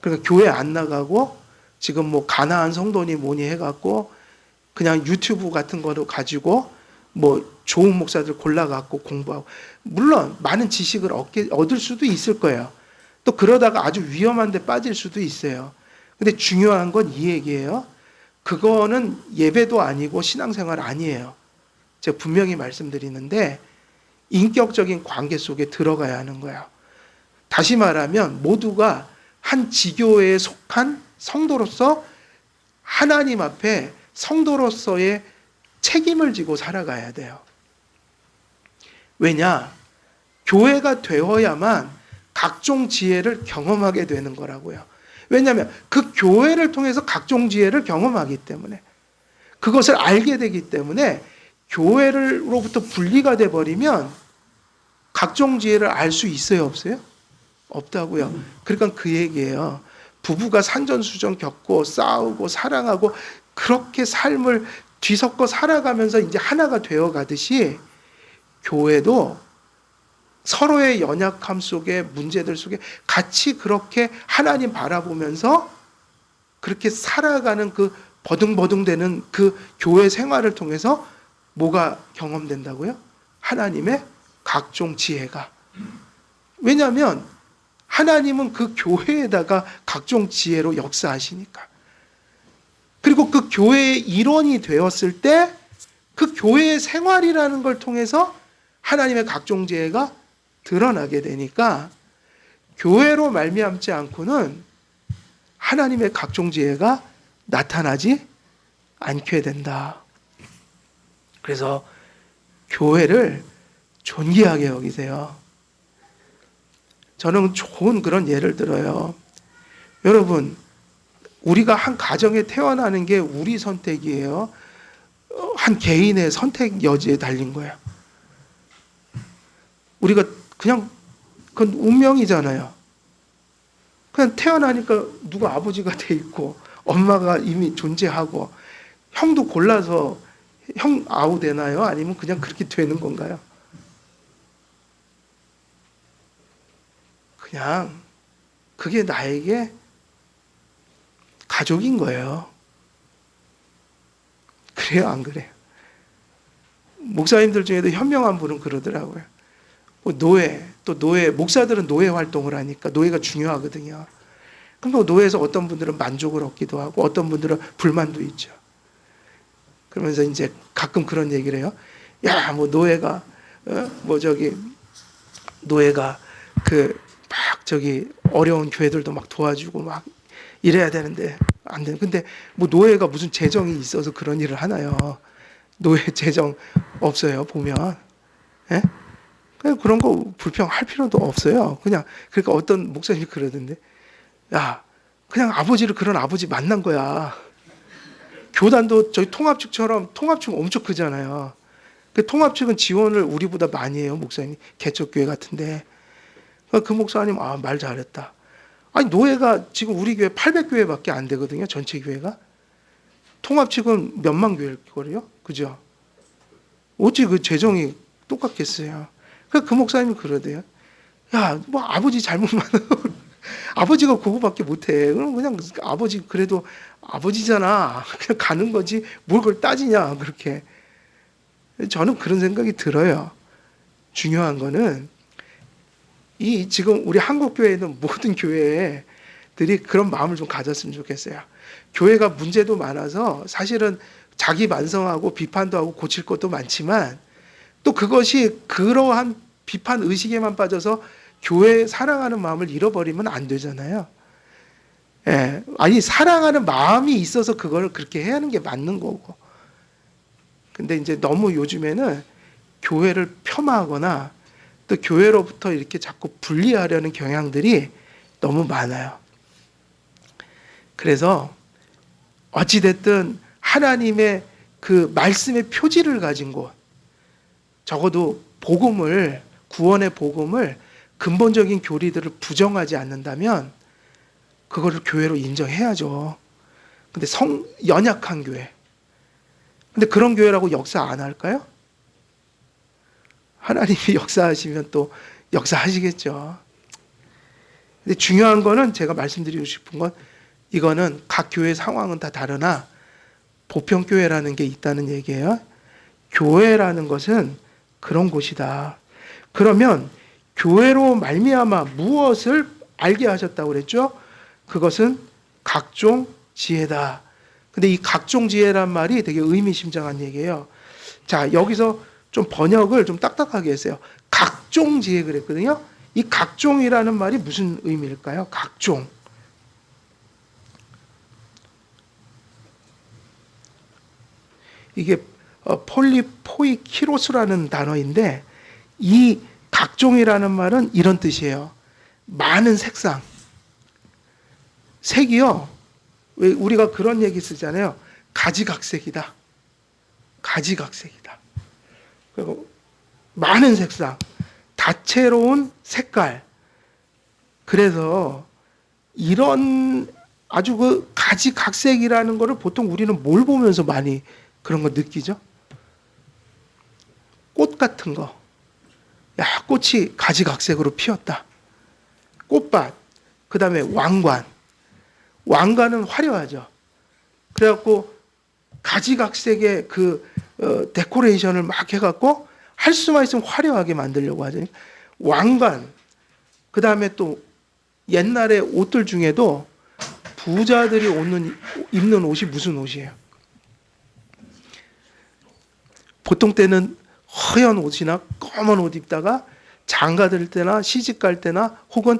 [SPEAKER 1] 그러니까 교회 안 나가고 지금 뭐 가나안 성도니 뭐니 해갖고 그냥 유튜브 같은 거로 가지고 뭐 좋은 목사들 골라갖고 공부하고 물론 많은 지식을 얻을 수도 있을 거예요. 또 그러다가 아주 위험한 데 빠질 수도 있어요. 근데 중요한 건 이 얘기예요. 그거는 예배도 아니고 신앙생활 아니에요. 제가 분명히 말씀드리는데 인격적인 관계 속에 들어가야 하는 거예요. 다시 말하면 모두가 한 지교회에 속한 성도로서 하나님 앞에 성도로서의 책임을 지고 살아가야 돼요. 왜냐? 교회가 되어야만 각종 지혜를 경험하게 되는 거라고요. 왜냐하면 그 교회를 통해서 각종 지혜를 경험하기 때문에 그것을 알게 되기 때문에 교회로부터 분리가 돼버리면 각종 지혜를 알 수 있어요? 없어요? 없다고요. 그러니까 그 얘기예요. 부부가 산전수전 겪고 싸우고 사랑하고 그렇게 삶을 뒤섞어 살아가면서 이제 하나가 되어가듯이 교회도 서로의 연약함 속에 문제들 속에 같이 그렇게 하나님 바라보면서 그렇게 살아가는 그 버둥버둥대는 그 교회 생활을 통해서 뭐가 경험된다고요? 하나님의 각종 지혜가. 왜냐하면 하나님은 그 교회에다가 각종 지혜로 역사하시니까. 그리고 그 교회의 일원이 되었을 때 그 교회의 생활이라는 걸 통해서 하나님의 각종 지혜가 드러나게 되니까 교회로 말미암지 않고는 하나님의 각종 지혜가 나타나지 않게 된다. 그래서 교회를 존귀하게 여기세요. 저는 좋은 그런 예를 들어요. 여러분, 우리가 한 가정에 태어나는 게 우리 선택이에요. 한 개인의 선택 여지에 달린 거예요. 우리가 그냥 그건 운명이잖아요. 그냥 태어나니까 누가 아버지가 돼 있고 엄마가 이미 존재하고 형도 골라서 형 아우 되나요? 아니면 그냥 그렇게 되는 건가요? 그냥 그게 나에게 가족인 거예요. 그래요, 안 그래요? 목사님들 중에도 현명한 분은 그러더라고요. 노예, 목사들은 노예 활동을 하니까 노예가 중요하거든요. 그럼 노예에서 어떤 분들은 만족을 얻기도 하고 어떤 분들은 불만도 있죠. 그러면서 이제 가끔 그런 얘기를 해요. 야, 뭐 노예가 노예가 어려운 교회들도 막 도와주고 막 이래야 되는데 안 돼. 근데 뭐 노예가 무슨 재정이 있어서 그런 일을 하나요? 노예 재정 없어요, 보면. 예? 그런 거 불평할 필요도 없어요. 그러니까 어떤 목사님이 그러던데, 야, 그냥 그런 아버지 만난 거야. 교단도 저희 통합측처럼 통합측 엄청 크잖아요. 그 통합측은 지원을 우리보다 많이 해요, 목사님. 개척교회 같은데. 그 목사님, 말 잘했다. 아니, 노예가 지금 우리 교회 800교회밖에 안 되거든요, 전체 교회가. 통합치고는 몇만 교회일 거래요, 그죠? 어찌 그 재정이 똑같겠어요? 그 목사님이 그러대요. 야, 뭐 아버지 잘못만 아버지가 그거밖에 못해. 그럼 그냥 아버지 그래도 아버지잖아. 그냥 가는 거지. 뭘 그걸 따지냐 그렇게. 저는 그런 생각이 들어요. 중요한 거는 이 지금 우리 한국 교회에 있는 모든 교회들이 그런 마음을 좀 가졌으면 좋겠어요. 교회가 문제도 많아서 사실은 자기 반성하고 비판도 하고 고칠 것도 많지만 또 그것이 그러한 비판 의식에만 빠져서 교회 사랑하는 마음을 잃어버리면 안 되잖아요. 예. 아니, 사랑하는 마음이 있어서 그걸 그렇게 해야 하는 게 맞는 거고. 근데 이제 너무 요즘에는 교회를 폄하하거나 또 교회로부터 이렇게 자꾸 분리하려는 경향들이 너무 많아요. 그래서 어찌됐든 하나님의 그 말씀의 표지를 가진 곳, 적어도 복음을, 구원의 복음을 근본적인 교리들을 부정하지 않는다면 그거를 교회로 인정해야죠. 근데 연약한 교회. 근데 그런 교회라고 역사 안 할까요? 하나님이 역사하시면 또 역사하시겠죠. 근데 중요한 거는 제가 말씀드리고 싶은 건 이거는 각 교회 상황은 다 다르나 보편교회라는 게 있다는 얘기예요. 교회라는 것은 그런 곳이다. 그러면 교회로 말미암아 무엇을 알게 하셨다고 그랬죠? 그것은 각종 지혜다. 근데 이 각종 지혜란 말이 되게 의미심장한 얘기예요. 자, 여기서 좀 번역을 좀 딱딱하게 했어요. 각종 지혜 그랬거든요. 이 각종이라는 말이 무슨 의미일까요? 각종. 이게 폴리포이키로스라는 단어인데 이 각종이라는 말은 이런 뜻이에요. 많은 색상. 색이요. 왜 우리가 그런 얘기 쓰잖아요. 가지각색이다. 가지각색이다. 그리고 많은 색상, 다채로운 색깔. 그래서 이런 아주 그 가지각색이라는 거를 보통 우리는 뭘 보면서 많이 그런 거 느끼죠? 꽃 같은 거. 야, 꽃이 가지각색으로 피었다. 꽃밭. 그 다음에 왕관. 왕관은 화려하죠. 그래갖고 가지각색의 그 데코레이션을 막 해갖고 할 수만 있으면 화려하게 만들려고 하죠. 왕관. 그 다음에 또 옛날에 옷들 중에도 부자들이 입는 옷이 무슨 옷이에요? 보통 때는 허연 옷이나 검은 옷 입다가 장가 들 때나 시집 갈 때나 혹은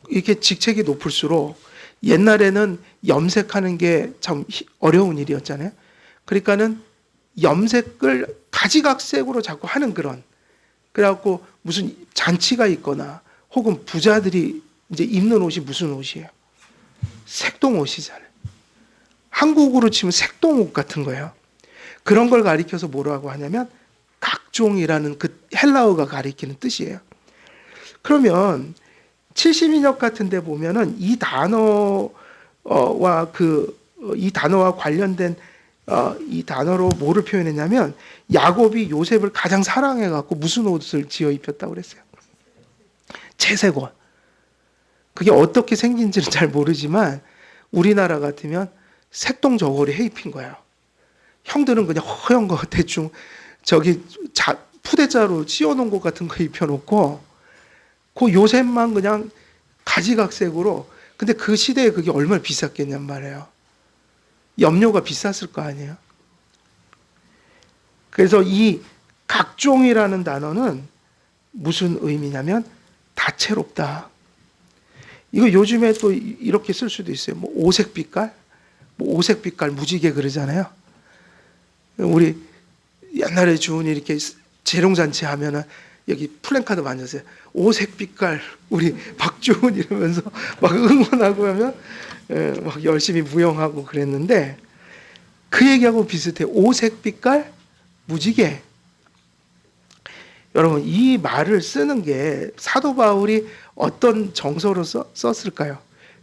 [SPEAKER 1] 이렇게 직책이 높을수록 옛날에는 염색하는 게 참 어려운 일이었잖아요. 그러니까는 염색을 가지각색으로 자꾸 하는 그런. 그래갖고 무슨 잔치가 있거나 혹은 부자들이 이제 입는 옷이 무슨 옷이에요? 색동 옷이잖아요. 한국으로 치면 색동 옷 같은 거예요. 그런 걸 가리켜서 뭐라고 하냐면 각종이라는 그 헬라어가 가리키는 뜻이에요. 그러면 72역 같은 데 보면은 이 단어와 이 단어와 관련된 이 단어로 뭐를 표현했냐면 야곱이 요셉을 가장 사랑해 갖고 무슨 옷을 지어 입혔다고 그랬어요? 채색 옷. 그게 어떻게 생긴지는 잘 모르지만 우리나라 같으면 색동 저고리 해 입힌 거예요. 형들은 그냥 허연 거 대충 저기 푸대자로 씌워놓은 것 같은 거 입혀놓고 그 요셉만 그냥 가지각색으로. 근데 그 시대에 그게 얼마나 비쌌겠냔 말이에요. 염료가 비쌌을 거 아니에요. 그래서 이 각종이라는 단어는 무슨 의미냐면 다채롭다. 이거 요즘에 또 이렇게 쓸 수도 있어요. 뭐 오색 빛깔, 뭐 오색 빛깔 무지개 그러잖아요. 우리 옛날에 주은이 이렇게 재롱잔치 하면은 여기 플랜카드 만졌어요. 오색 빛깔 우리 박주은 이러면서 막 응원하고 하면 막 열심히 무용하고 그랬는데 그 얘기하고 비슷해. 오색 빛깔 무지개. 여러분 이 말을 쓰는 게 사도 바울이 어떤 정서로 썼을까요?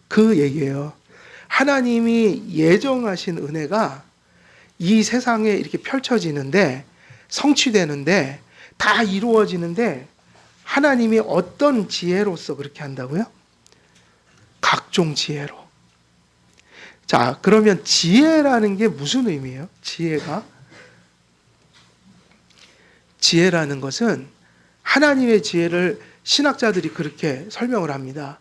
[SPEAKER 1] 그 얘기예요. 하나님이 예정하신 은혜가 이 세상에 이렇게 펼쳐지는데, 성취되는데, 다 이루어지는데 하나님이 어떤 지혜로서 그렇게 한다고요? 각종 지혜로. 자, 그러면 지혜라는 게 무슨 의미예요? 지혜라는 것은 하나님의 지혜를 신학자들이 그렇게 설명을 합니다.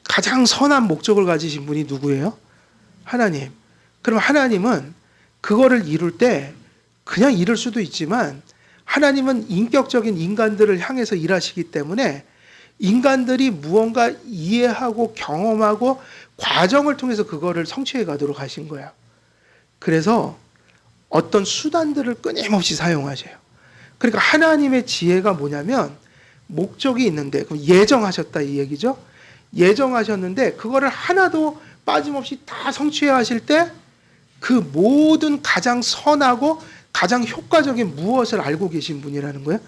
[SPEAKER 1] 가장 선한 목적을 가지신 분이 누구예요? 하나님. 그럼 하나님은 그거를 이룰 때 그냥 이룰 수도 있지만 하나님은 인격적인 인간들을 향해서 일하시기 때문에 인간들이 무언가 이해하고 경험하고 과정을 통해서 그거를 성취해 가도록 하신 거예요. 그래서 어떤 수단들을 끊임없이 사용하셔요. 그러니까 하나님의 지혜가 뭐냐면 목적이 있는데, 그럼 예정하셨다 이 얘기죠. 예정하셨는데 그거를 하나도 빠짐없이 다 성취해 하실 때 그 모든 가장 선하고 가장 효과적인 무엇을 알고 계신 분이라는 거예요?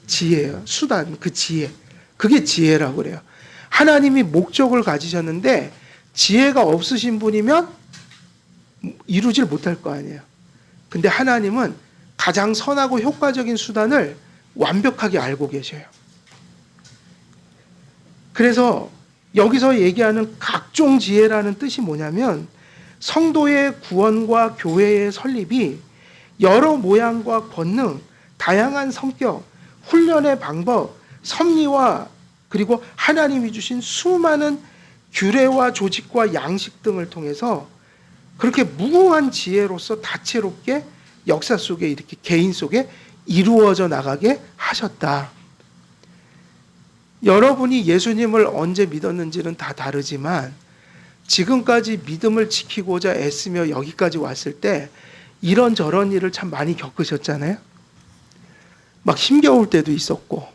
[SPEAKER 1] 지혜예요. 수단, 그 지혜. 그게 지혜라고 그래요. 하나님이 목적을 가지셨는데 지혜가 없으신 분이면 이루질 못할 거 아니에요. 근데 하나님은 가장 선하고 효과적인 수단을 완벽하게 알고 계셔요. 그래서 여기서 얘기하는 각종 지혜라는 뜻이 뭐냐면 성도의 구원과 교회의 설립이 여러 모양과 권능, 다양한 성격, 훈련의 방법, 섭리와 그리고 하나님이 주신 수많은 규례와 조직과 양식 등을 통해서 그렇게 무궁한 지혜로서 다채롭게 역사 속에 이렇게 개인 속에 이루어져 나가게 하셨다. 여러분이 예수님을 언제 믿었는지는 다 다르지만 지금까지 믿음을 지키고자 애쓰며 여기까지 왔을 때 이런저런 일을 참 많이 겪으셨잖아요. 막 힘겨울 때도 있었고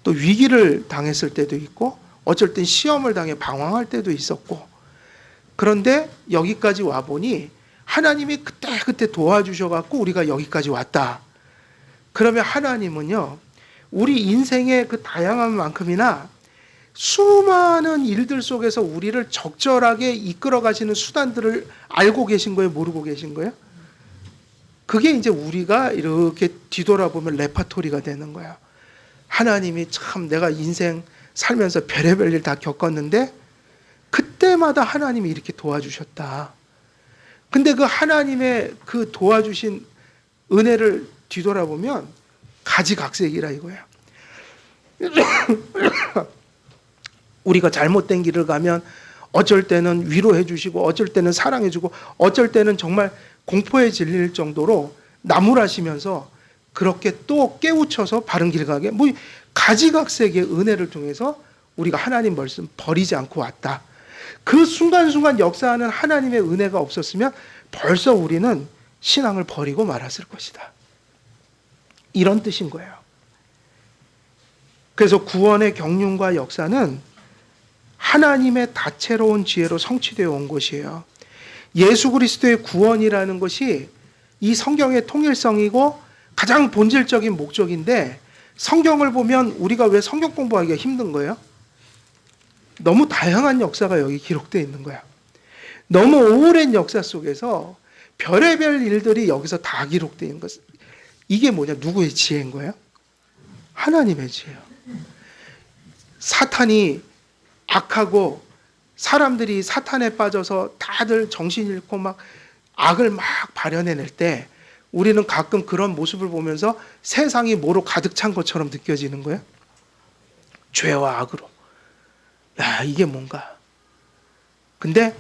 [SPEAKER 1] 또 위기를 당했을 때도 있고 어쩔 땐 시험을 당해 방황할 때도 있었고, 그런데 여기까지 와보니 하나님이 그때 도와주셔갖고 우리가 여기까지 왔다. 그러면 하나님은요, 우리 인생의 그 다양한 만큼이나 수많은 일들 속에서 우리를 적절하게 이끌어 가시는 수단들을 알고 계신 거예요? 모르고 계신 거예요? 그게 이제 우리가 이렇게 뒤돌아보면 레파토리가 되는 거야. 하나님이 참 내가 인생 살면서 별의별 일 다 겪었는데 그때마다 하나님이 이렇게 도와주셨다. 근데 그 하나님의 그 도와주신 은혜를 뒤돌아보면 가지각색이라 이거야. 우리가 잘못된 길을 가면 어쩔 때는 위로해 주시고 어쩔 때는 사랑해 주고 어쩔 때는 정말 공포에 질릴 정도로 나무라시면서 그렇게 또 깨우쳐서 바른 길 가게, 뭐 가지각색의 은혜를 통해서 우리가 하나님 말씀 버리지 않고 왔다. 그 순간순간 역사하는 하나님의 은혜가 없었으면 벌써 우리는 신앙을 버리고 말았을 것이다. 이런 뜻인 거예요. 그래서 구원의 경륜과 역사는 하나님의 다채로운 지혜로 성취되어 온 것이에요. 예수 그리스도의 구원이라는 것이 이 성경의 통일성이고 가장 본질적인 목적인데, 성경을 보면 우리가 왜 성경 공부하기가 힘든 거예요? 너무 다양한 역사가 여기 기록되어 있는 거야. 너무 오랜 역사 속에서 별의별 일들이 여기서 다 기록되어 있는 것. 이게 뭐냐? 누구의 지혜인 거예요? 하나님의 지혜예요. 사탄이 악하고 사람들이 사탄에 빠져서 다들 정신 잃고 막 악을 막 발현해낼 때 우리는 가끔 그런 모습을 보면서 세상이 뭐로 가득 찬 것처럼 느껴지는 거예요. 죄와 악으로. 야, 이게 뭔가. 근데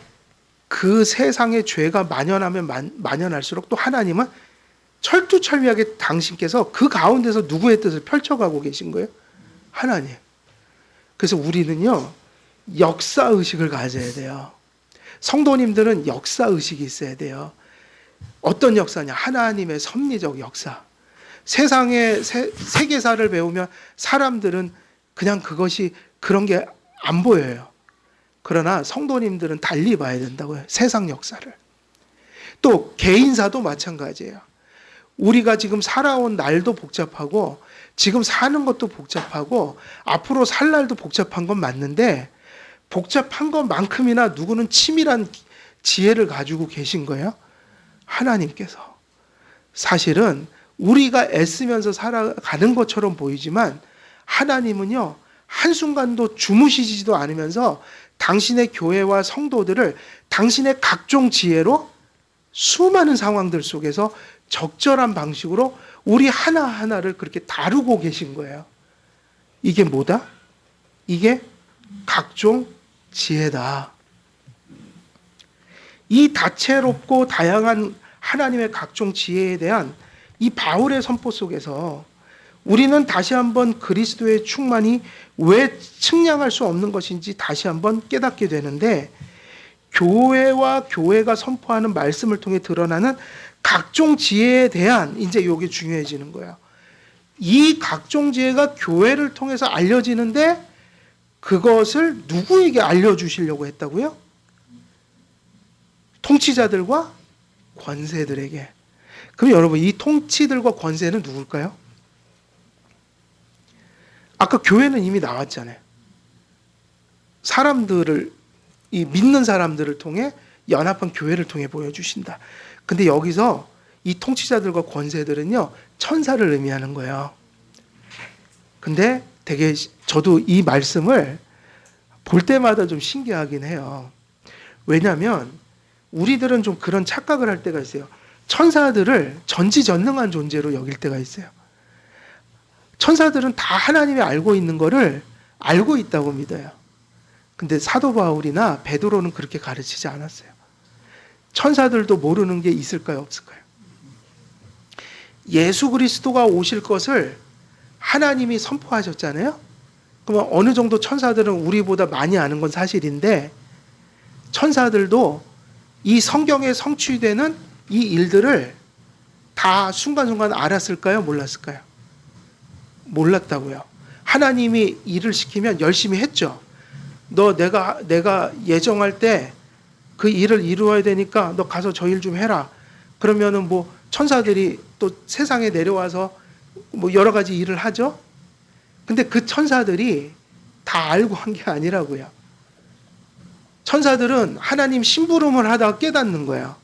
[SPEAKER 1] 그 세상의 죄가 만연하면 만연할수록 또 하나님은 철두철미하게 당신께서 그 가운데서 누구의 뜻을 펼쳐가고 계신 거예요? 하나님. 그래서 우리는요, 역사의식을 가져야 돼요. 성도님들은 역사의식이 있어야 돼요. 어떤 역사냐? 하나님의 섭리적 역사. 세상의 세계사를 배우면 사람들은 그냥 그것이 그런 게 안 보여요. 그러나 성도님들은 달리 봐야 된다고요. 세상 역사를. 또 개인사도 마찬가지예요. 우리가 지금 살아온 날도 복잡하고 지금 사는 것도 복잡하고 앞으로 살 날도 복잡한 건 맞는데, 복잡한 것만큼이나 누구는 치밀한 지혜를 가지고 계신 거예요? 하나님께서. 사실은 우리가 애쓰면서 살아가는 것처럼 보이지만 하나님은요, 한순간도 주무시지도 않으면서 당신의 교회와 성도들을 당신의 각종 지혜로 수많은 상황들 속에서 적절한 방식으로 우리 하나하나를 그렇게 다루고 계신 거예요. 이게 뭐다? 이게 각종 지혜다. 이 다채롭고 다양한 하나님의 각종 지혜에 대한 이 바울의 선포 속에서 우리는 다시 한번 그리스도의 충만이 왜 측량할 수 없는 것인지 다시 한번 깨닫게 되는데, 교회와 교회가 선포하는 말씀을 통해 드러나는 각종 지혜에 대한, 이제 이게 중요해지는 거예요. 이 각종 지혜가 교회를 통해서 알려지는데 그것을 누구에게 알려주시려고 했다고요? 통치자들과 권세들에게. 그럼 여러분, 이 통치들과 권세는 누굴까요? 아까 교회는 이미 나왔잖아요. 사람들을, 이 믿는 사람들을 통해 연합한 교회를 통해 보여주신다. 근데 여기서 이 통치자들과 권세들은요, 천사를 의미하는 거예요. 근데 되게 저도 이 말씀을 볼 때마다 좀 신기하긴 해요. 왜냐하면 우리들은 좀 그런 착각을 할 때가 있어요. 천사들을 전지전능한 존재로 여길 때가 있어요. 천사들은 다 하나님이 알고 있는 거를 알고 있다고 믿어요. 근데 사도 바울이나 베드로는 그렇게 가르치지 않았어요. 천사들도 모르는 게 있을까요, 없을까요? 예수 그리스도가 오실 것을 하나님이 선포하셨잖아요. 그러면 어느 정도 천사들은 우리보다 많이 아는 건 사실인데, 천사들도 이 성경에 성취되는 이 일들을 다 순간순간 알았을까요, 몰랐을까요? 몰랐다고요. 하나님이 일을 시키면 열심히 했죠. 너 내가 예정할 때 그 일을 이루어야 되니까 너 가서 저 일 좀 해라. 그러면은 뭐 천사들이 또 세상에 내려와서 뭐 여러 가지 일을 하죠. 근데 그 천사들이 다 알고 한 게 아니라고요. 천사들은 하나님 심부름을 하다가 깨닫는 거예요.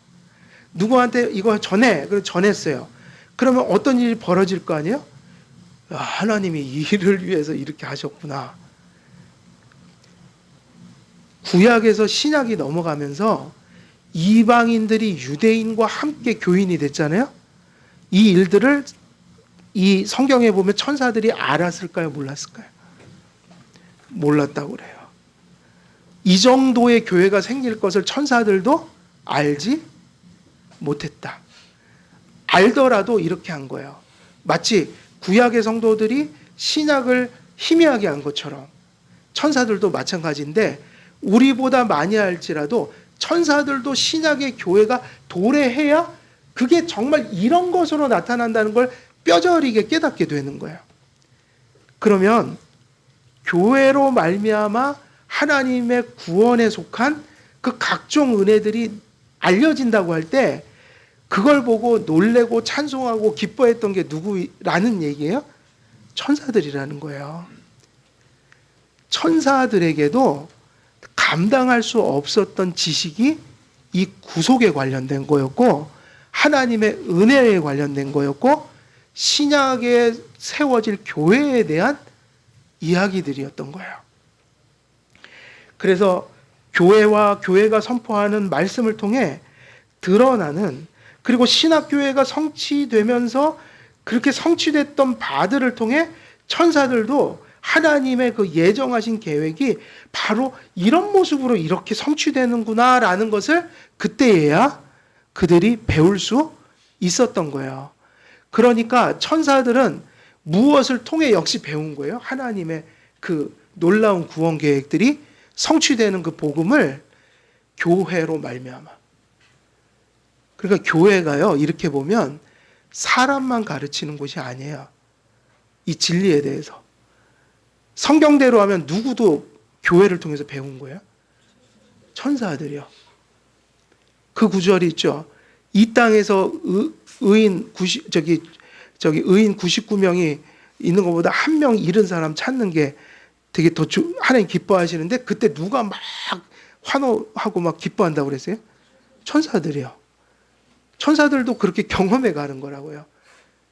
[SPEAKER 1] 누구한테 이거 전해. 그래서 전했어요. 그러면 어떤 일이 벌어질 거 아니에요? 야, 하나님이 이 일을 위해서 이렇게 하셨구나. 구약에서 신약이 넘어가면서 이방인들이 유대인과 함께 교인이 됐잖아요. 이 일들을 이 성경에 보면 천사들이 알았을까요, 몰랐을까요? 몰랐다고 그래요. 이 정도의 교회가 생길 것을 천사들도 알지 못했다. 알더라도 이렇게 한 거예요. 마치 구약의 성도들이 신약을 희미하게 한 것처럼 천사들도 마찬가지인데, 우리보다 많이 알지라도 천사들도 신약의 교회가 도래해야 그게 정말 이런 것으로 나타난다는 걸 뼈저리게 깨닫게 되는 거예요. 그러면 교회로 말미암아 하나님의 구원에 속한 그 각종 은혜들이 알려진다고 할 때 그걸 보고 놀래고 찬송하고 기뻐했던 게 누구라는 얘기예요? 천사들이라는 거예요. 천사들에게도 감당할 수 없었던 지식이 이 구속에 관련된 거였고, 하나님의 은혜에 관련된 거였고, 신약에 세워질 교회에 대한 이야기들이었던 거예요. 그래서 교회와 교회가 선포하는 말씀을 통해 드러나는, 그리고 신학교회가 성취되면서 그렇게 성취됐던 바들을 통해 천사들도 하나님의 그 예정하신 계획이 바로 이런 모습으로 이렇게 성취되는구나라는 것을 그때에야 그들이 배울 수 있었던 거예요. 그러니까 천사들은 무엇을 통해 역시 배운 거예요? 하나님의 그 놀라운 구원 계획들이 성취되는 그 복음을 교회로 말미암아. 그러니까 교회가요, 이렇게 보면 사람만 가르치는 곳이 아니에요. 이 진리에 대해서. 성경대로 하면 누구도 교회를 통해서 배운 거예요? 천사들이요. 그 구절이 있죠. 이 땅에서 의인 99명이 있는 것보다 한 명 잃은 사람 찾는 게 되게 더 하나님 기뻐하시는데, 그때 누가 막 환호하고 막 기뻐한다고 그랬어요? 천사들이요. 천사들도 그렇게 경험해 가는 거라고요.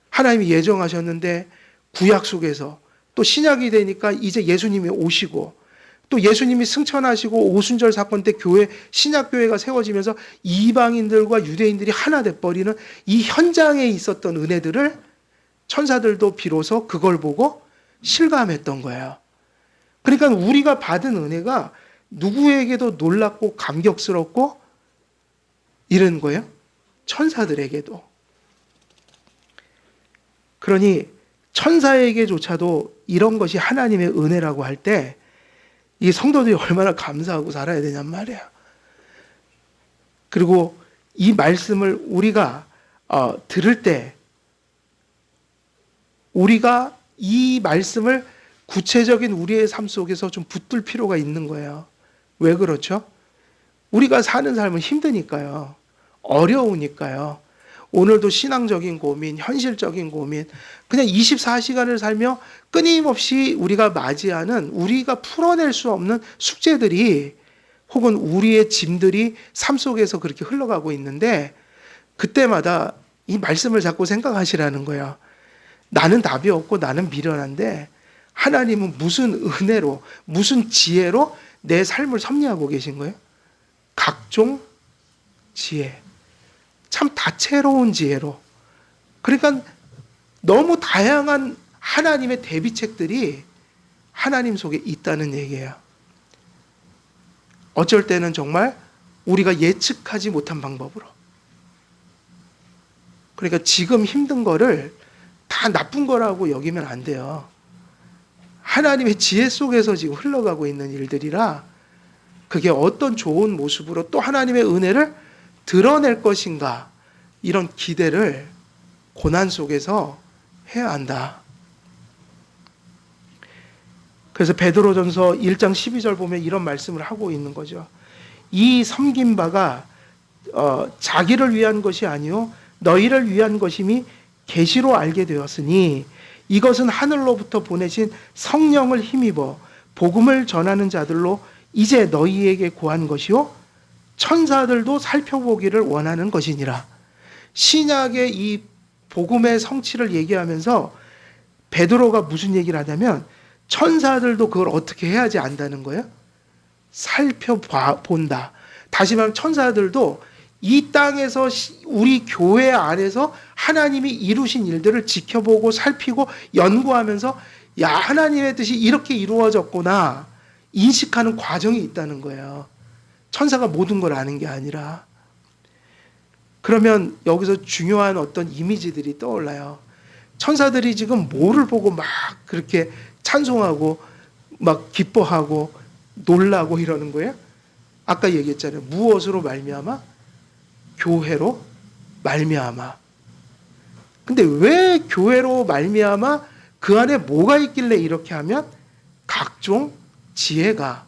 [SPEAKER 1] 하나님이 예정하셨는데 구약 속에서 또 신약이 되니까 이제 예수님이 오시고 또 예수님이 승천하시고 오순절 사건 때 교회, 신약교회가 세워지면서 이방인들과 유대인들이 하나 돼버리는 이 현장에 있었던 은혜들을 천사들도 비로소 그걸 보고 실감했던 거예요. 그러니까 우리가 받은 은혜가 누구에게도 놀랍고 감격스럽고 이런 거예요. 천사들에게도. 그러니 천사에게조차도 이런 것이 하나님의 은혜라고 할 때 이 성도들이 얼마나 감사하고 살아야 되냔 말이에요. 그리고 이 말씀을 우리가 들을 때 우리가 이 말씀을 구체적인 우리의 삶 속에서 좀 붙들 필요가 있는 거예요. 왜 그렇죠? 우리가 사는 삶은 힘드니까요. 어려우니까요. 오늘도 신앙적인 고민, 현실적인 고민, 그냥 24시간을 살며 끊임없이 우리가 맞이하는, 우리가 풀어낼 수 없는 숙제들이 혹은 우리의 짐들이 삶 속에서 그렇게 흘러가고 있는데 그때마다 이 말씀을 자꾸 생각하시라는 거예요. 나는 답이 없고 나는 미련한데 하나님은 무슨 은혜로, 무슨 지혜로 내 삶을 섭리하고 계신 거예요? 각종 지혜. 참 다채로운 지혜로. 그러니까 너무 다양한 하나님의 대비책들이 하나님 속에 있다는 얘기예요. 어쩔 때는 정말 우리가 예측하지 못한 방법으로. 그러니까 지금 힘든 거를 다 나쁜 거라고 여기면 안 돼요. 하나님의 지혜 속에서 지금 흘러가고 있는 일들이라 그게 어떤 좋은 모습으로 또 하나님의 은혜를 드러낼 것인가 이런 기대를 고난 속에서 해야 한다. 그래서 베드로전서 1장 12절 보면 이런 말씀을 하고 있는 거죠. 이 섬긴 바가 자기를 위한 것이 아니요 너희를 위한 것임이 계시로 알게 되었으니 이것은 하늘로부터 보내신 성령을 힘입어 복음을 전하는 자들로 이제 너희에게 구한 것이요 천사들도 살펴보기를 원하는 것이니라. 신약의 이 복음의 성취를 얘기하면서 베드로가 무슨 얘기를 하냐면 천사들도 그걸 어떻게 해야지 안다는 거예요? 살펴본다. 다시 말하면 천사들도 이 땅에서 우리 교회 안에서 하나님이 이루신 일들을 지켜보고 살피고 연구하면서 야, 하나님의 뜻이 이렇게 이루어졌구나 인식하는 과정이 있다는 거예요. 천사가 모든 걸 아는 게 아니라. 그러면 여기서 중요한 어떤 이미지들이 떠올라요. 천사들이 지금 뭐를 보고 막 그렇게 찬송하고 막 기뻐하고 놀라고 이러는 거예요? 아까 얘기했잖아요. 무엇으로 말미암아? 교회로 말미암아. 근데 왜 교회로 말미암아? 그 안에 뭐가 있길래 이렇게 하면? 각종 지혜가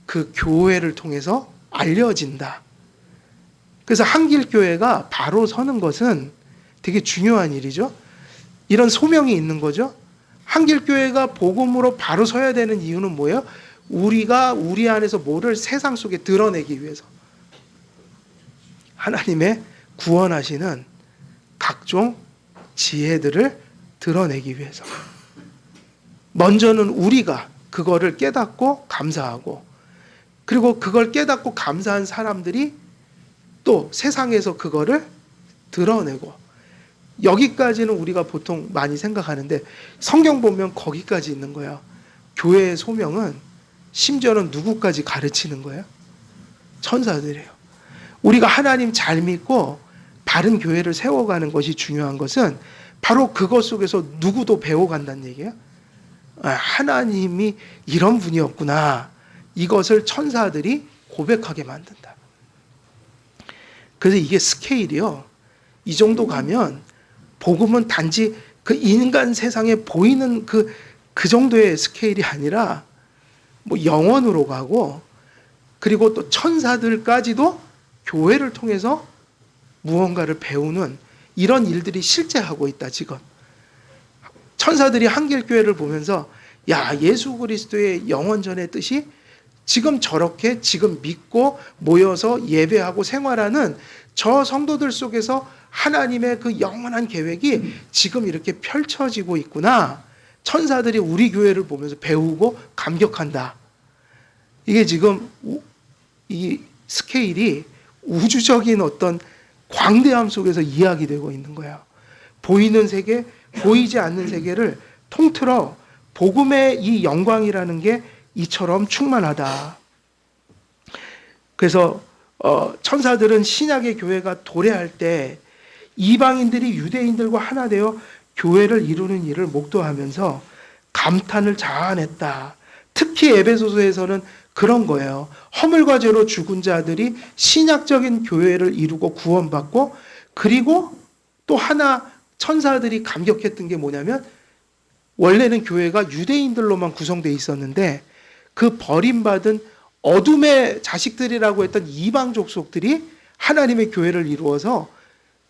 [SPEAKER 1] 그 교회를 통해서 알려진다. 그래서 한길교회가 바로 서는 것은 되게 중요한 일이죠. 이런 소명이 있는 거죠. 한길교회가 복음으로 바로 서야 되는 이유는 뭐예요? 우리가 우리 안에서 뭐를 세상 속에 드러내기 위해서. 하나님의 구원하시는 각종 지혜들을 드러내기 위해서. 먼저는 우리가 그거를 깨닫고 감사하고 그리고 그걸 깨닫고 감사한 사람들이 또 세상에서 그거를 드러내고 여기까지는 우리가 보통 많이 생각하는데 성경 보면 거기까지 있는 거예요. 교회의 소명은 심지어는 누구까지 가르치는 거예요? 천사들이에요. 우리가 하나님 잘 믿고 바른 교회를 세워가는 것이 중요한 것은 바로 그것 속에서 누구도 배워간다는 얘기예요. 하나님이 이런 분이었구나. 이것을 천사들이 고백하게 만든다. 그래서 이게 스케일이요. 이 정도 가면 복음은 단지 그 인간 세상에 보이는 그 정도의 스케일이 아니라 뭐 영원으로 가고 그리고 또 천사들까지도 교회를 통해서 무언가를 배우는 이런 일들이 실제 하고 있다 지금. 천사들이 한길교회를 보면서 야 예수 그리스도의 영원전의 뜻이 지금 저렇게 지금 믿고 모여서 예배하고 생활하는 저 성도들 속에서 하나님의 그 영원한 계획이 지금 이렇게 펼쳐지고 있구나. 천사들이 우리 교회를 보면서 배우고 감격한다. 이게 지금 이 스케일이 우주적인 어떤 광대함 속에서 이야기되고 있는 거예요. 보이는 세계, 보이지 않는 세계를 통틀어 복음의 이 영광이라는 게 이처럼 충만하다. 그래서 천사들은 신약의 교회가 도래할 때 이방인들이 유대인들과 하나 되어 교회를 이루는 일을 목도하면서 감탄을 자아냈다. 특히 에베소서에서는 그런 거예요. 허물과 죄로 죽은 자들이 신약적인 교회를 이루고 구원받고, 그리고 또 하나 천사들이 감격했던 게 뭐냐면, 원래는 교회가 유대인들로만 구성되어 있었는데 그 버림받은 어둠의 자식들이라고 했던 이방 족속들이 하나님의 교회를 이루어서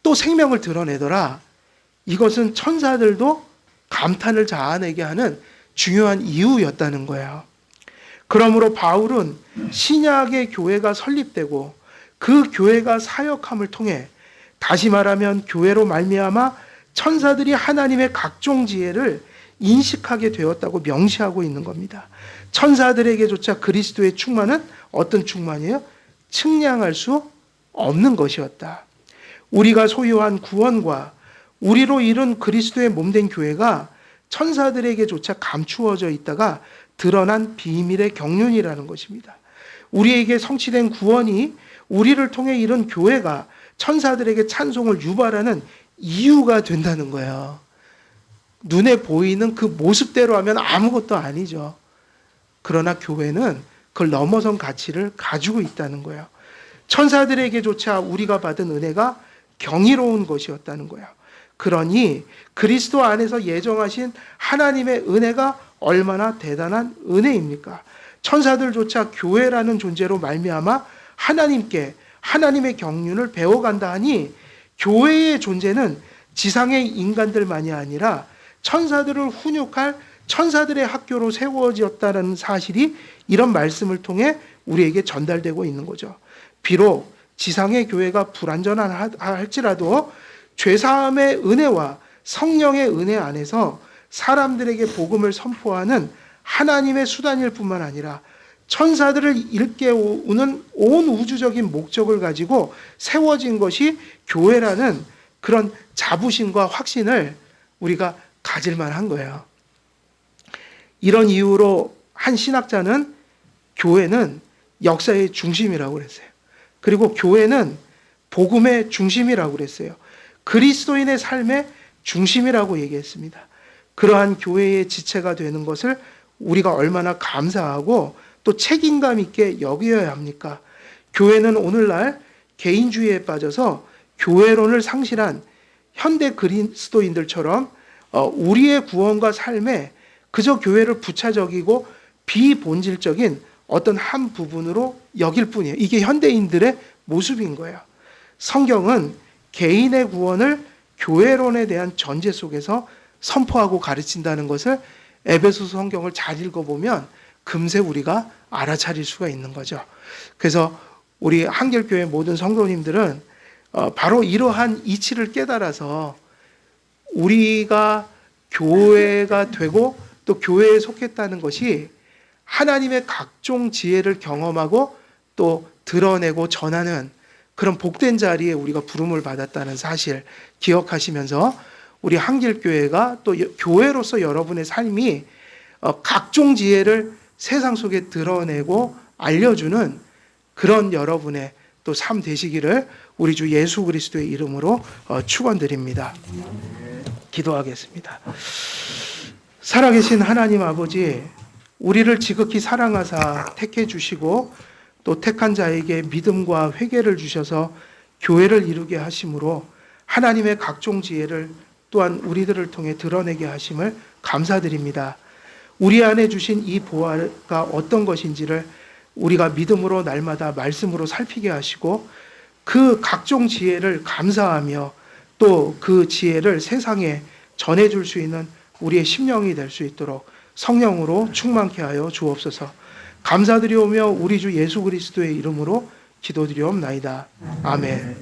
[SPEAKER 1] 또 생명을 드러내더라. 이것은 천사들도 감탄을 자아내게 하는 중요한 이유였다는 거예요. 그러므로 바울은 신약의 교회가 설립되고 그 교회가 사역함을 통해, 다시 말하면 교회로 말미암아 천사들이 하나님의 각종 지혜를 인식하게 되었다고 명시하고 있는 겁니다. 천사들에게조차 그리스도의 충만은 어떤 충만이에요? 측량할 수 없는 것이었다. 우리가 소유한 구원과 우리로 이룬 그리스도의 몸된 교회가 천사들에게조차 감추어져 있다가 드러난 비밀의 경륜이라는 것입니다. 우리에게 성취된 구원이 우리를 통해 이룬 교회가 천사들에게 찬송을 유발하는 이유가 된다는 거예요. 눈에 보이는 그 모습대로 하면 아무것도 아니죠. 그러나 교회는 그걸 넘어선 가치를 가지고 있다는 거예요. 천사들에게조차 우리가 받은 은혜가 경이로운 것이었다는 거예요. 그러니 그리스도 안에서 예정하신 하나님의 은혜가 얼마나 대단한 은혜입니까? 천사들조차 교회라는 존재로 말미암아 하나님께 하나님의 경륜을 배워간다 하니, 교회의 존재는 지상의 인간들만이 아니라 천사들을 훈육할 천사들의 학교로 세워졌다는 사실이 이런 말씀을 통해 우리에게 전달되고 있는 거죠. 비록 지상의 교회가 불완전할지라도 죄사함의 은혜와 성령의 은혜 안에서 사람들에게 복음을 선포하는 하나님의 수단일 뿐만 아니라 천사들을 일깨우는 온 우주적인 목적을 가지고 세워진 것이 교회라는 그런 자부심과 확신을 우리가 가질만 한 거예요. 이런 이유로 한 신학자는 교회는 역사의 중심이라고 그랬어요. 그리고 교회는 복음의 중심이라고 그랬어요. 그리스도인의 삶의 중심이라고 얘기했습니다. 그러한 교회의 지체가 되는 것을 우리가 얼마나 감사하고 또 책임감 있게 여겨야 합니까? 교회는 오늘날 개인주의에 빠져서 교회론을 상실한 현대 그리스도인들처럼 우리의 구원과 삶에 그저 교회를 부차적이고 비본질적인 어떤 한 부분으로 여길 뿐이에요. 이게 현대인들의 모습인 거예요. 성경은 개인의 구원을 교회론에 대한 전제 속에서 선포하고 가르친다는 것을 에베소서 성경을 잘 읽어보면 금세 우리가 알아차릴 수가 있는 거죠. 그래서 우리 한길교회 모든 성도님들은 바로 이러한 이치를 깨달아서 우리가 교회가 되고 또 교회에 속했다는 것이 하나님의 각종 지혜를 경험하고 또 드러내고 전하는 그런 복된 자리에 우리가 부름을 받았다는 사실 기억하시면서 우리 한길교회가 또 교회로서 여러분의 삶이 각종 지혜를 세상 속에 드러내고 알려주는 그런 여러분의 또 삶 되시기를 우리 주 예수 그리스도의 이름으로 축원드립니다. 기도하겠습니다. 살아계신 하나님 아버지, 우리를 지극히 사랑하사 택해 주시고 또 택한 자에게 믿음과 회개를 주셔서 교회를 이루게 하심으로 하나님의 각종 지혜를 또한 우리들을 통해 드러내게 하심을 감사드립니다. 우리 안에 주신 이 보화가 어떤 것인지를 우리가 믿음으로 날마다 말씀으로 살피게 하시고 그 각종 지혜를 감사하며 또 그 지혜를 세상에 전해줄 수 있는 우리의 심령이 될 수 있도록 성령으로 충만케 하여 주옵소서. 감사드리오며 우리 주 예수 그리스도의 이름으로 기도드리옵나이다. 아멘.